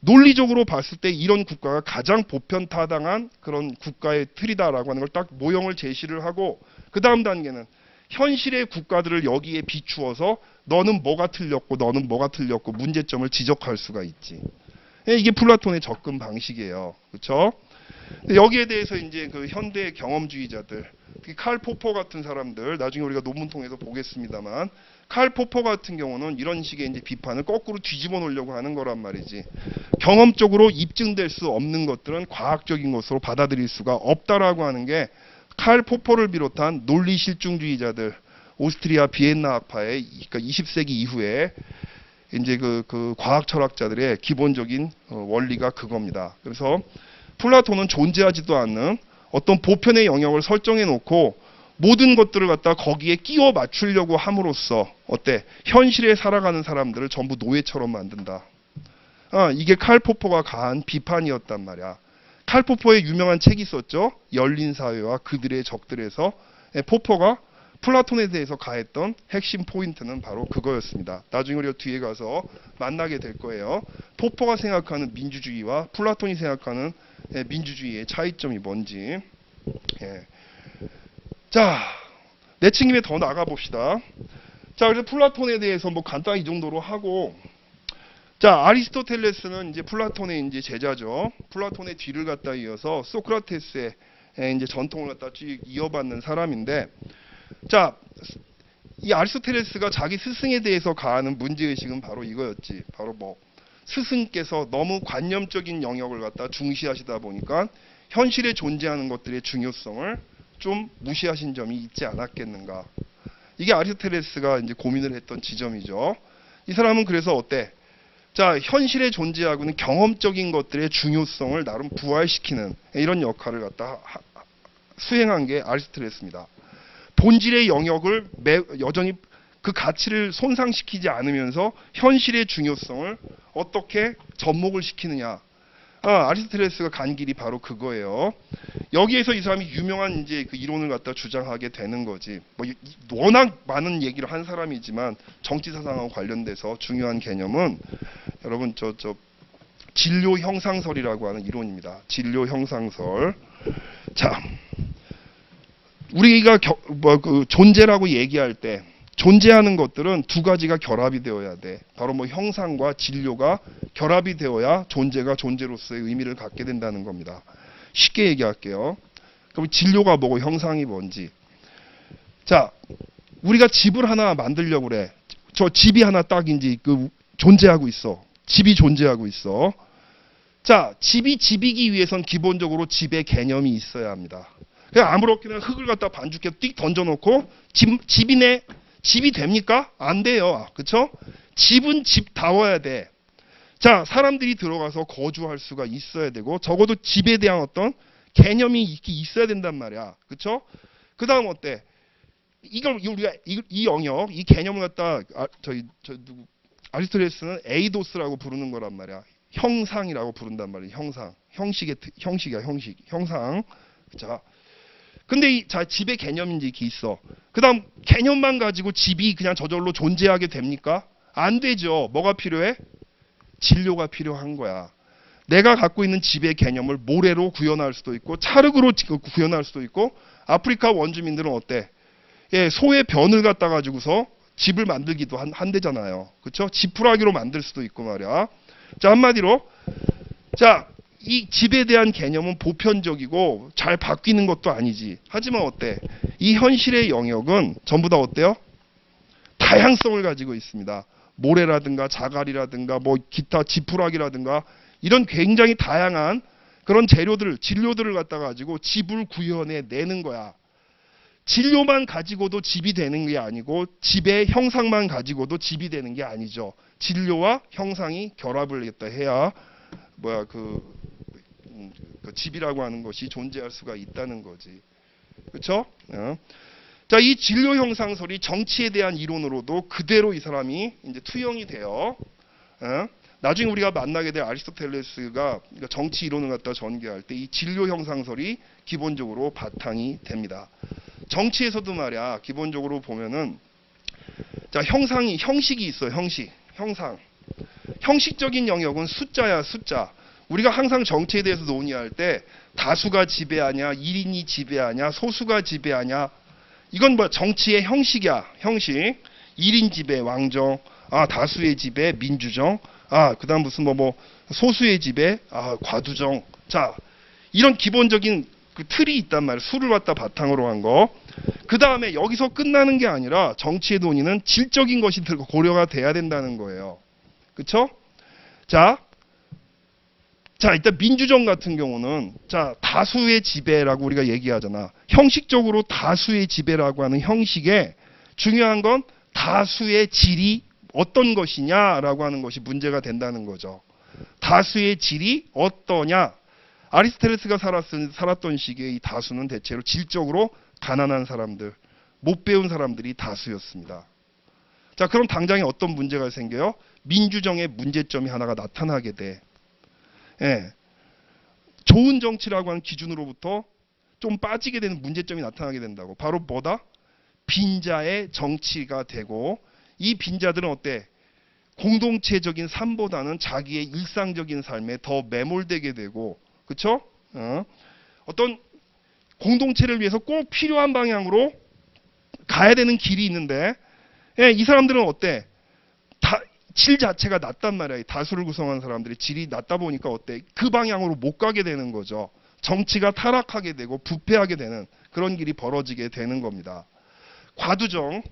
논리적으로 봤을 때 이런 국가가 가장 보편타당한 그런 국가의 틀이다라고 하는 걸 딱 모형을 제시를 하고 그 다음 단계는 현실의 국가들을 여기에 비추어서 너는 뭐가 틀렸고 너는 뭐가 틀렸고 문제점을 지적할 수가 있지. 이게 플라톤의 접근 방식이에요. 그렇죠? 여기에 대해서 이제 그 현대 경험주의자들, 특히 칼 포퍼 같은 사람들, 나중에 우리가 논문 통해서 보겠습니다만, 칼 포퍼 같은 경우는 이런 식의 이제 비판을 거꾸로 뒤집어 놓으려고 하는 거란 말이지. 경험적으로 입증될 수 없는 것들은 과학적인 것으로 받아들일 수가 없다라고 하는 게 칼 포퍼를 비롯한 논리 실증주의자들, 오스트리아 비엔나 학파의 그러니까 20세기 이후에 이제 그 과학 철학자들의 기본적인 원리가 그겁니다. 그래서 플라톤은 존재하지도 않는 어떤 보편의 영역을 설정해 놓고 모든 것들을 갖다 거기에 끼워 맞추려고 함으로써 어때? 현실에 살아가는 사람들을 전부 노예처럼 만든다. 이게 칼 포퍼가 가한 비판이었단 말이야. 칼 포퍼의 유명한 책이 있었죠. 열린 사회와 그들의 적들에서 포퍼가 플라톤에 대해서 가했던 핵심 포인트는 바로 그거였습니다. 나중에 우리가 뒤에 가서 만나게 될 거예요. 포퍼가 생각하는 민주주의와 플라톤이 생각하는 민주주의의 차이점이 뭔지. 자, 내친 김에 더 나가 봅시다. 자, 그래서 플라톤에 대해서 뭐 간단히 이 정도로 하고, 자, 아리스토텔레스는 이제 플라톤의 이제 제자죠. 플라톤의 뒤를 갖다 이어서 소크라테스의 이제 전통을 갖다 쭉 이어받는 사람인데, 자, 이 아리스토텔레스가 자기 스승에 대해서 가하는 문제의식은 바로 이거였지. 바로 뭐 스승께서 너무 관념적인 영역을 갖다 중시하시다 보니까 현실에 존재하는 것들의 중요성을 좀 무시하신 점이 있지 않았겠는가. 이게 아리스토텔레스가 이제 고민을 했던 지점이죠. 이 사람은 그래서 어때? 자, 현실에 존재하고 있는 경험적인 것들의 중요성을 나름 부활시키는 이런 역할을 갖다 수행한 게 아리스토텔레스입니다. 본질의 영역을 여전히 그 가치를 손상시키지 않으면서 현실의 중요성을 어떻게 접목을 시키느냐. 아리스토텔레스가 간 길이 바로 그거예요. 여기에서 이 사람이 유명한 이제 그 이론을 갖다 주장하게 되는 거지. 뭐 워낙 많은 얘기를 한 사람이지만 정치 사상하고 관련돼서 중요한 개념은 여러분 저 진료 형상설이라고 하는 이론입니다. 진료 형상설. 자, 우리가 존재라고 얘기할 때 존재하는 것들은 두 가지가 결합이 되어야 돼. 바로 뭐 형상과 진료가 결합이 되어야 존재가 존재로서의 의미를 갖게 된다는 겁니다. 쉽게 얘기할게요. 그럼 진료가 뭐고 형상이 뭔지. 자, 우리가 집을 하나 만들려고 그래. 저 집이 하나 딱 이제 존재하고 있어. 집이 존재하고 있어. 자, 집이 집이기 위해선 기본적으로 집의 개념이 있어야 합니다. 그냥 아무렇게나 흙을 갖다 반죽해 띡 던져놓고 집이 됩니까? 안 돼요. 그렇죠? 집은 집다워야 돼. 자, 사람들이 들어가서 거주할 수가 있어야 되고 적어도 집에 대한 어떤 개념이 있어야 된단 말이야. 그렇죠? 그다음 어때? 이걸 우리가 이 영역, 이 개념을 갖다 아리스토텔레스는 에이도스라고 부르는 거란 말이야. 형상이라고 부른단 말이야. 형상. 형식이야, 형상. 자, 근데 자, 집의 개념이 이렇게 있어. 그다음 개념만 가지고 집이 그냥 저절로 존재하게 됩니까? 안 되죠. 뭐가 필요해? 진료가 필요한 거야. 내가 갖고 있는 집의 개념을 모래로 구현할 수도 있고 찰흙으로 구현할 수도 있고, 아프리카 원주민들은 어때? 소의 변을 갖다 가지고서 집을 만들기도 한대잖아요. 그렇죠? 지푸라기로 만들 수도 있고 말이야. 자, 한마디로 자, 이 집에 대한 개념은 보편적이고 잘 바뀌는 것도 아니지. 하지만 어때? 이 현실의 영역은 전부 다 어때요? 다양성을 가지고 있습니다. 모래라든가 자갈이라든가 뭐 기타 지푸라기라든가 이런 굉장히 다양한 그런 진료들을 갖다 가지고 집을 구현해 내는 거야. 진료만 가지고도 집이 되는 게 아니고 집의 형상만 가지고도 집이 되는 게 아니죠. 진료와 형상이 결합을 했다 해야 그 집이라고 하는 것이 존재할 수가 있다는 거지. 그렇죠? 자, 이 진료 형상설이 정치에 대한 이론으로도 그대로 이 사람이 이제 투영이 돼요. 나중에 우리가 만나게 될 아리스토텔레스가 정치 이론을 갖다 전개할 때 이 진료 형상설이 기본적으로 바탕이 됩니다. 정치에서도 말이야, 기본적으로 보면은 자, 형식이 있어요. 형상. 형식적인 영역은 숫자야, 숫자. 우리가 항상 정치에 대해서 논의할 때 다수가 지배하냐, 1인이 지배하냐, 소수가 지배하냐, 이건 뭐 정치의 형식이야. 형식. 1인 지배, 왕정. 다수의 지배, 민주정. 그다음 무슨 소수의 지배, 과두정. 자, 이런 기본적인 그 틀이 있단 말이야. 수를 갖다 바탕으로 한 거. 그 다음에 여기서 끝나는 게 아니라 정치의 논의는 질적인 것이 고려가 돼야 된다는 거예요. 그쵸? 자, 일단 민주정 같은 경우는 자, 다수의 지배라고 우리가 얘기하잖아. 형식적으로 다수의 지배라고 하는 형식에 중요한 건 다수의 질이 어떤 것이냐라고 하는 것이 문제가 된다는 거죠. 다수의 질이 어떠냐? 아리스토텔레스가 살았던 시기에 이 다수는 대체로 질적으로 가난한 사람들, 못 배운 사람들이 다수였습니다. 자, 그럼 당장에 어떤 문제가 생겨요? 민주정의 문제점이 하나가 나타나게 돼. 좋은 정치라고 하는 기준으로부터 좀 빠지게 되는 문제점이 나타나게 된다고. 바로 뭐다? 빈자의 정치가 되고, 이 빈자들은 어때? 공동체적인 삶보다는 자기의 일상적인 삶에 더 매몰되게 되고, 그쵸? 어떤 공동체를 위해서 꼭 필요한 방향으로 가야 되는 길이 있는데, 이 사람들은 어때? 질 자체가 낮단 말이야. 다수를 구성한 사람들이 질이 낮다 보니까 어때? 그 방향으로 못 가게 되는 거죠. 정치가 타락하게 되고 부패하게 되는 그런 길이 벌어지게 되는 겁니다. 과두정.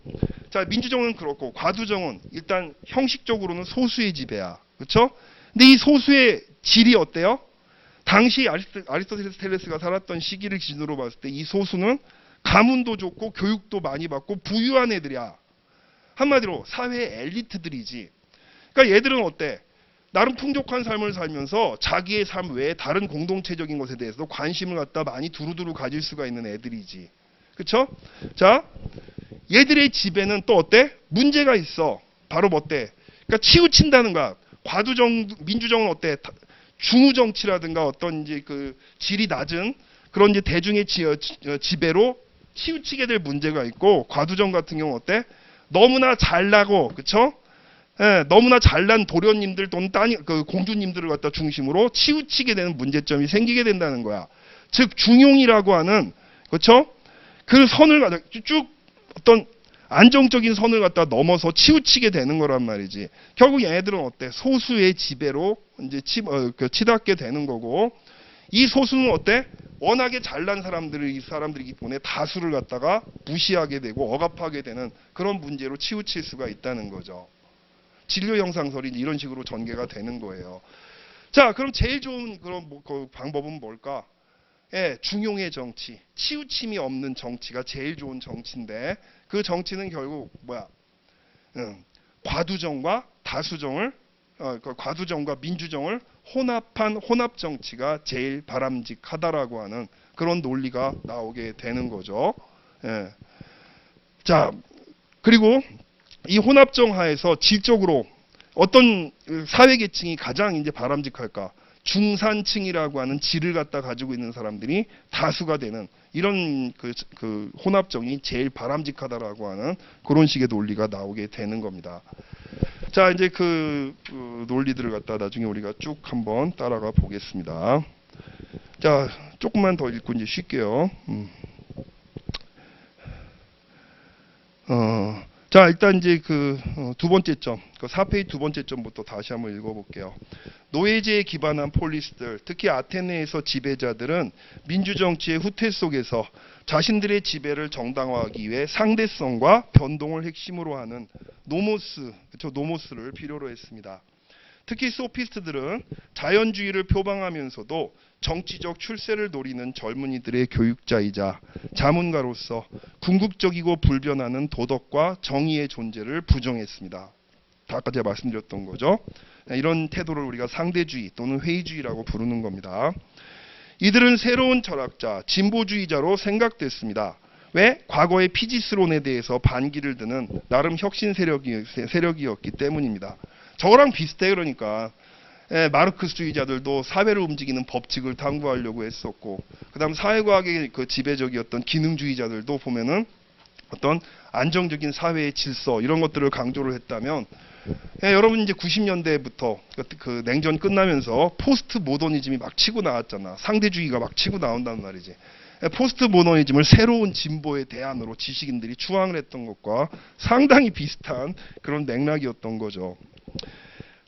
자, 민주정은 그렇고, 과두정은 일단 형식적으로는 소수의 지배야. 그렇죠? 근데 이 소수의 질이 어때요? 당시 아리스토텔레스가 살았던 시기를 기준으로 봤을 때 이 소수는 가문도 좋고 교육도 많이 받고 부유한 애들이야. 한마디로 사회의 엘리트들이지. 그러니까 얘들은 어때? 나름 풍족한 삶을 살면서 자기의 삶 외에 다른 공동체적인 것에 대해서도 관심을 갖다 많이 두루두루 가질 수가 있는 애들이지. 그쵸? 자, 얘들의 지배는 또 어때? 문제가 있어. 바로 뭐 어때? 그러니까 치우친다는 거야. 과두정, 민주정은 어때? 중우정치라든가 어떤 이제 그 질이 낮은 그런 이제 대중의 지배로 치우치게 될 문제가 있고, 과두정 같은 경우 어때? 너무나 잘나고, 그쵸? 예, 너무나 잘난 도련님들 또는 그 공주님들을 갖다 중심으로 치우치게 되는 문제점이 생기게 된다는 거야. 즉 중용이라고 하는, 그렇죠? 그 선을 갖다 쭉 어떤 안정적인 선을 갖다 넘어서 치우치게 되는 거란 말이지. 결국 얘네들은 어때? 소수의 지배로 이제 치닫게 되는 거고, 이 소수는 어때? 워낙에 잘난 사람들이기 때문에 다수를 갖다가 무시하게 되고 억압하게 되는 그런 문제로 치우칠 수가 있다는 거죠. 진료 형상설이 이런 식으로 전개가 되는 거예요. 자, 그럼 제일 좋은 그런 그 방법은 뭘까? 예, 중용의 정치, 치우침이 없는 정치가 제일 좋은 정치인데, 그 정치는 결국 뭐야? 과두정과 다수정을, 과두정과 민주정을 혼합한 혼합 정치가 제일 바람직하다라고 하는 그런 논리가 나오게 되는 거죠. 예. 자, 그리고 이 혼합정 하에서 질적으로 어떤 사회 계층이 가장 이제 바람직할까? 중산층이라고 하는 질을 갖다 가지고 있는 사람들이 다수가 되는 이런 그 혼합정이 제일 바람직하다라고 하는 그런 식의 논리가 나오게 되는 겁니다. 자, 이제 그 논리들을 갖다 나중에 우리가 쭉 한번 따라가 보겠습니다. 자, 조금만 더 읽고 이제 쉴게요. 자, 일단 이제 두 번째 점, 그 4페이지 두 번째 점부터 다시 한번 읽어볼게요. 노예제에 기반한 폴리스들, 특히 아테네에서 지배자들은 민주정치의 후퇴 속에서 자신들의 지배를 정당화하기 위해 상대성과 변동을 핵심으로 하는 노모스를 필요로 했습니다. 특히 소피스트들은 자연주의를 표방하면서도 정치적 출세를 노리는 젊은이들의 교육자이자 자문가로서 궁극적이고 불변하는 도덕과 정의의 존재를 부정했습니다. 아까 제가 말씀드렸던 거죠. 이런 태도를 우리가 상대주의 또는 회의주의라고 부르는 겁니다. 이들은 새로운 철학자, 진보주의자로 생각됐습니다. 왜? 과거의 피지스론에 대해서 반기를 드는 나름 혁신 세력이었기 때문입니다. 저거랑 비슷해. 그러니까 마르크스주의자들도 사회를 움직이는 법칙을 탐구하려고 했었고, 그다음 사회과학의 그 지배적이었던 기능주의자들도 보면은 어떤 안정적인 사회의 질서 이런 것들을 강조를 했다면, 여러분 이제 90년대부터 그 냉전 끝나면서 포스트 모더니즘이 막 치고 나왔잖아. 상대주의가 막 치고 나온단 말이지. 포스트 모더니즘을 새로운 진보의 대안으로 지식인들이 추앙을 했던 것과 상당히 비슷한 그런 맥락이었던 거죠.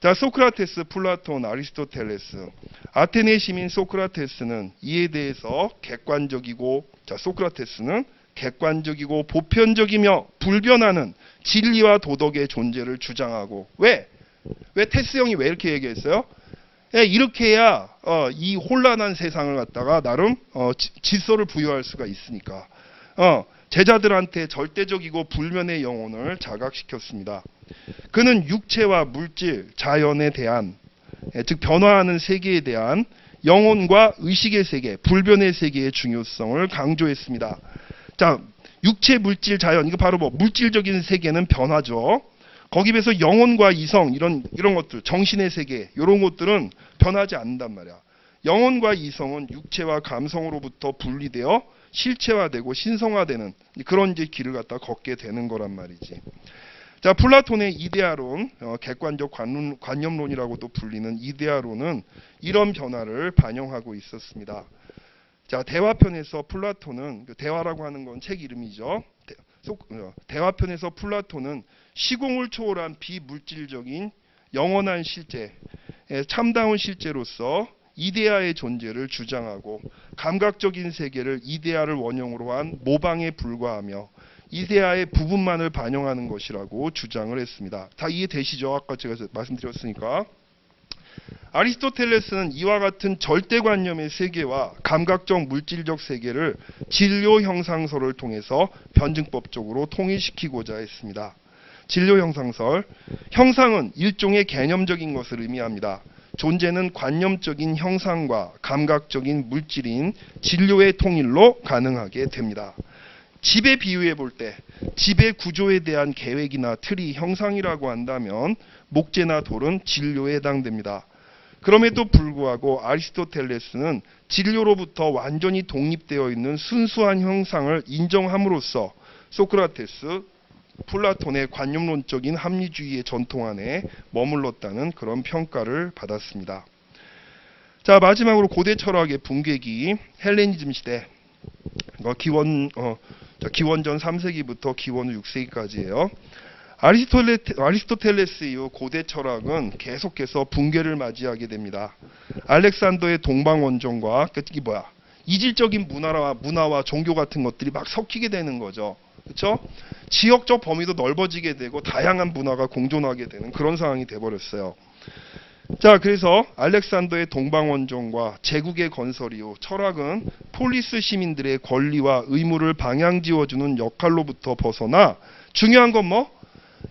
자, 소크라테스, 플라톤, 아리스토텔레스. 아테네 시민 소크라테스는 이에 대해서 객관적이고, 자, 소크라테스는 객관적이고 보편적이며 불변하는 진리와 도덕의 존재를 주장하고, 왜 테스 형이 왜 이렇게 얘기했어요? 이렇게 해야 이 혼란한 세상을 갖다가 나름 질서를 부여할 수가 있으니까 제자들한테 절대적이고 불면의 영혼을 자각시켰습니다. 그는 육체와 물질, 자연에 대한, 즉 변화하는 세계에 대한 영혼과 의식의 세계, 불변의 세계의 중요성을 강조했습니다. 자, 육체, 물질, 자연, 이거 바로 뭐 물질적인 세계는 변화죠. 거기에 비해서 영혼과 이성 이런 것들, 정신의 세계 이런 것들은 변하지 않는단 말이야. 영혼과 이성은 육체와 감성으로부터 분리되어 실체화되고 신성화되는 그런 이제 길을 갖다 걷게 되는 거란 말이지. 자, 플라톤의 이데아론, 객관적 관념론이라고도 불리는 이데아론은 이런 변화를 반영하고 있었습니다. 자, 대화편에서 플라톤은, 대화라고 하는 건 책 이름이죠. 대화편에서 플라톤은 시공을 초월한 비물질적인 영원한 실제, 참다운 실제로서 이데아의 존재를 주장하고 감각적인 세계를 이데아를 원형으로 한 모방에 불과하며 이데아의 부분만을 반영하는 것이라고 주장을 했습니다. 다 이해되시죠? 아까 제가 말씀드렸으니까. 아리스토텔레스는 이와 같은 절대관념의 세계와 감각적 물질적 세계를 진료 형상설을 통해서 변증법적으로 통일시키고자 했습니다. 진료 형상설, 형상은 일종의 개념적인 것을 의미합니다. 존재는 관념적인 형상과 감각적인 물질인 진료의 통일로 가능하게 됩니다. 집에 비유해 볼 때 집의 구조에 대한 계획이나 틀이 형상이라고 한다면 목재나 돌은 진료에 해당됩니다. 그럼에도 불구하고 아리스토텔레스는 진료로부터 완전히 독립되어 있는 순수한 형상을 인정함으로써 소크라테스, 플라톤의 관념론적인 합리주의의 전통 안에 머물렀다는 그런 평가를 받았습니다. 자, 마지막으로 고대 철학의 붕괴기, 헬레니즘 시대, 기원전 3세기부터 기원 후 6세기까지예요. 아리스토텔레스 이후 고대 철학은 계속해서 붕괴를 맞이하게 됩니다. 알렉산더의 동방원정과 이질적인 문화와 종교 같은 것들이 막 섞이게 되는 거죠. 그렇죠? 지역적 범위도 넓어지게 되고 다양한 문화가 공존하게 되는 그런 상황이 돼버렸어요. 자, 그래서 알렉산더의 동방원정과 제국의 건설 이후 철학은 폴리스 시민들의 권리와 의무를 방향지어주는 역할로부터 벗어나 중요한 건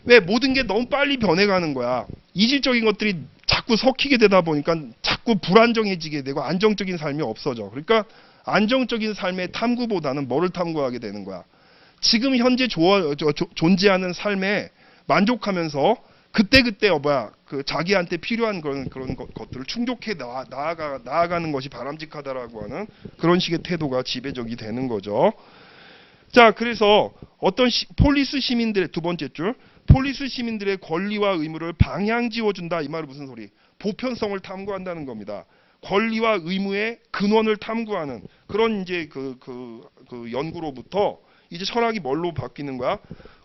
왜 모든 게 너무 빨리 변해가는 거야. 이질적인 것들이 자꾸 섞이게 되다 보니까 자꾸 불안정해지게 되고 안정적인 삶이 없어져. 그러니까 안정적인 삶의 탐구보다는 뭐를 탐구하게 되는 거야. 지금 현재 존재하는 삶에 만족하면서 그때그때 자기한테 필요한 그런 것들을 충족해 나아가는 것이 바람직하다라고 하는 그런 식의 태도가 지배적이 되는 거죠. 자, 그래서 폴리스 시민들의 두 번째 줄, 폴리스 시민들의 권리와 의무를 방향지어준다. 이 말은 무슨 소리? 보편성을 탐구한다는 겁니다. 권리와 의무의 근원을 탐구하는 그런 이제 그 연구로부터 이제 철학이 뭘로 바뀌는 거야?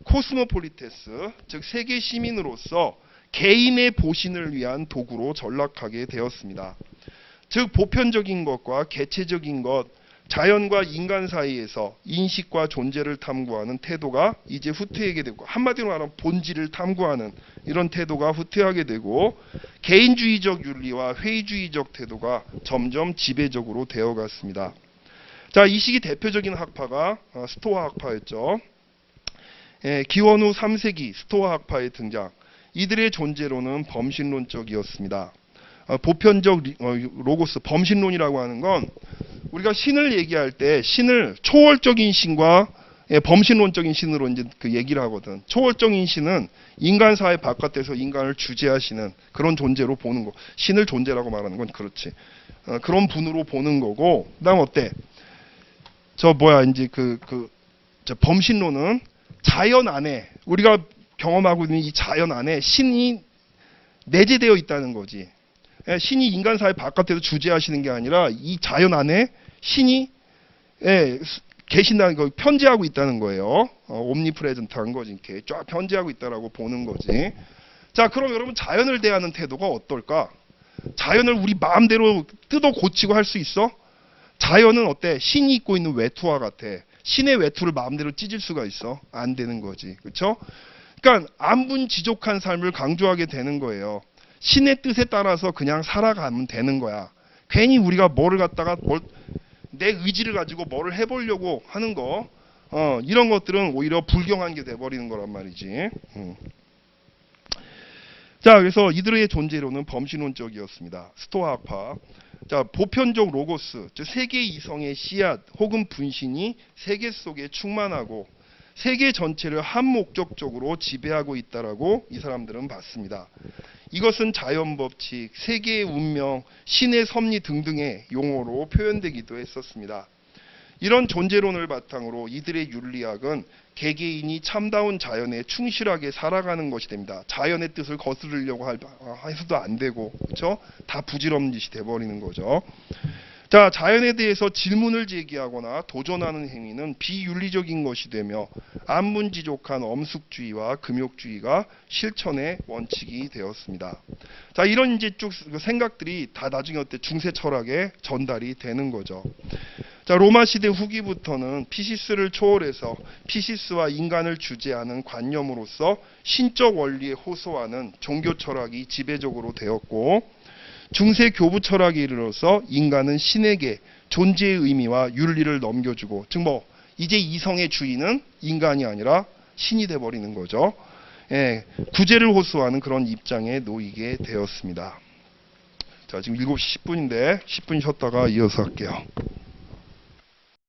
코스모폴리테스, 즉 세계 시민으로서 개인의 보신을 위한 도구로 전락하게 되었습니다. 즉 보편적인 것과 개체적인 것, 자연과 인간 사이에서 인식과 존재를 탐구하는 태도가 이제 후퇴하게 되고, 한마디로 말하면 본질을 탐구하는 이런 태도가 후퇴하게 되고, 개인주의적 윤리와 회의주의적 태도가 점점 지배적으로 되어갔습니다. 자, 이 시기 대표적인 학파가 스토아 학파였죠. 기원 후 3세기 스토아 학파의 등장. 이들의 존재론은 범신론적이었습니다. 보편적 로고스, 범신론이라고 하는 건 우리가 신을 얘기할 때 신을 초월적인 신과 범신론적인 신으로 이제 얘기를 하거든. 초월적인 신은 인간 사회 바깥에서 인간을 주재하시는 그런 존재로 보는 거. 신을 존재라고 말하는 건 그렇지. 그런 분으로 보는 거고, 그다음 어때? 범신론은 자연 안에, 우리가 경험하고 있는 이 자연 안에 신이 내재되어 있다는 거지. 신이 인간 사회 바깥에서 주재하시는 게 아니라 이 자연 안에 신이 계신다는 거, 편재하고 있다는 거예요. 옴니프레젠트한 거지. 이렇게 쫙 편재하고 있다라고 보는 거지. 자, 그럼 여러분 자연을 대하는 태도가 어떨까? 자연을 우리 마음대로 뜯어 고치고 할 수 있어? 자연은 어때? 신이 입고 있는 외투와 같아. 신의 외투를 마음대로 찢을 수가 있어? 안 되는 거지. 그렇죠? 그러니까 안분지족한 삶을 강조하게 되는 거예요. 신의 뜻에 따라서 그냥 살아가면 되는 거야. 괜히 우리가 내 의지를 가지고 뭐를 해보려고 하는 거, 이런 것들은 오히려 불경한 게 돼버리는 거란 말이지. 자, 그래서 이들의 존재론은 범신론적이었습니다. 스토아 학파. 자, 보편적 로고스, 즉 세계 이성의 씨앗 혹은 분신이 세계 속에 충만하고 세계 전체를 한 목적적으로 지배하고 있다라고 이 사람들은 봤습니다. 이것은 자연법칙, 세계의 운명, 신의 섭리 등등의 용어로 표현되기도 했었습니다. 이런 존재론을 바탕으로 이들의 윤리학은 개개인이 참다운 자연에 충실하게 살아가는 것이 됩니다. 자연의 뜻을 거스르려고 해서도 안 되고, 그렇죠? 다 부질없는 짓이 돼버리는 거죠. 자, 자연에 대해서 질문을 제기하거나 도전하는 행위는 비윤리적인 것이 되며 안문지족한 엄숙주의와 금욕주의가 실천의 원칙이 되었습니다. 자, 이런 이제 쭉 생각들이 다 나중에 어때 중세 철학에 전달이 되는 거죠. 자, 로마 시대 후기부터는 피시스를 초월해서 피시스와 인간을 주재하는 관념으로서 신적 원리에 호소하는 종교 철학이 지배적으로 되었고, 중세 교부 철학에 이르러서 인간은 신에게 존재의 의미와 윤리를 넘겨주고, 즉 뭐 이제 이성의 주인은 인간이 아니라 신이 돼버리는 거죠. 예, 구제를 호소하는 그런 입장에 놓이게 되었습니다. 자, 지금 7시 10분인데 10분 쉬었다가 이어서 할게요.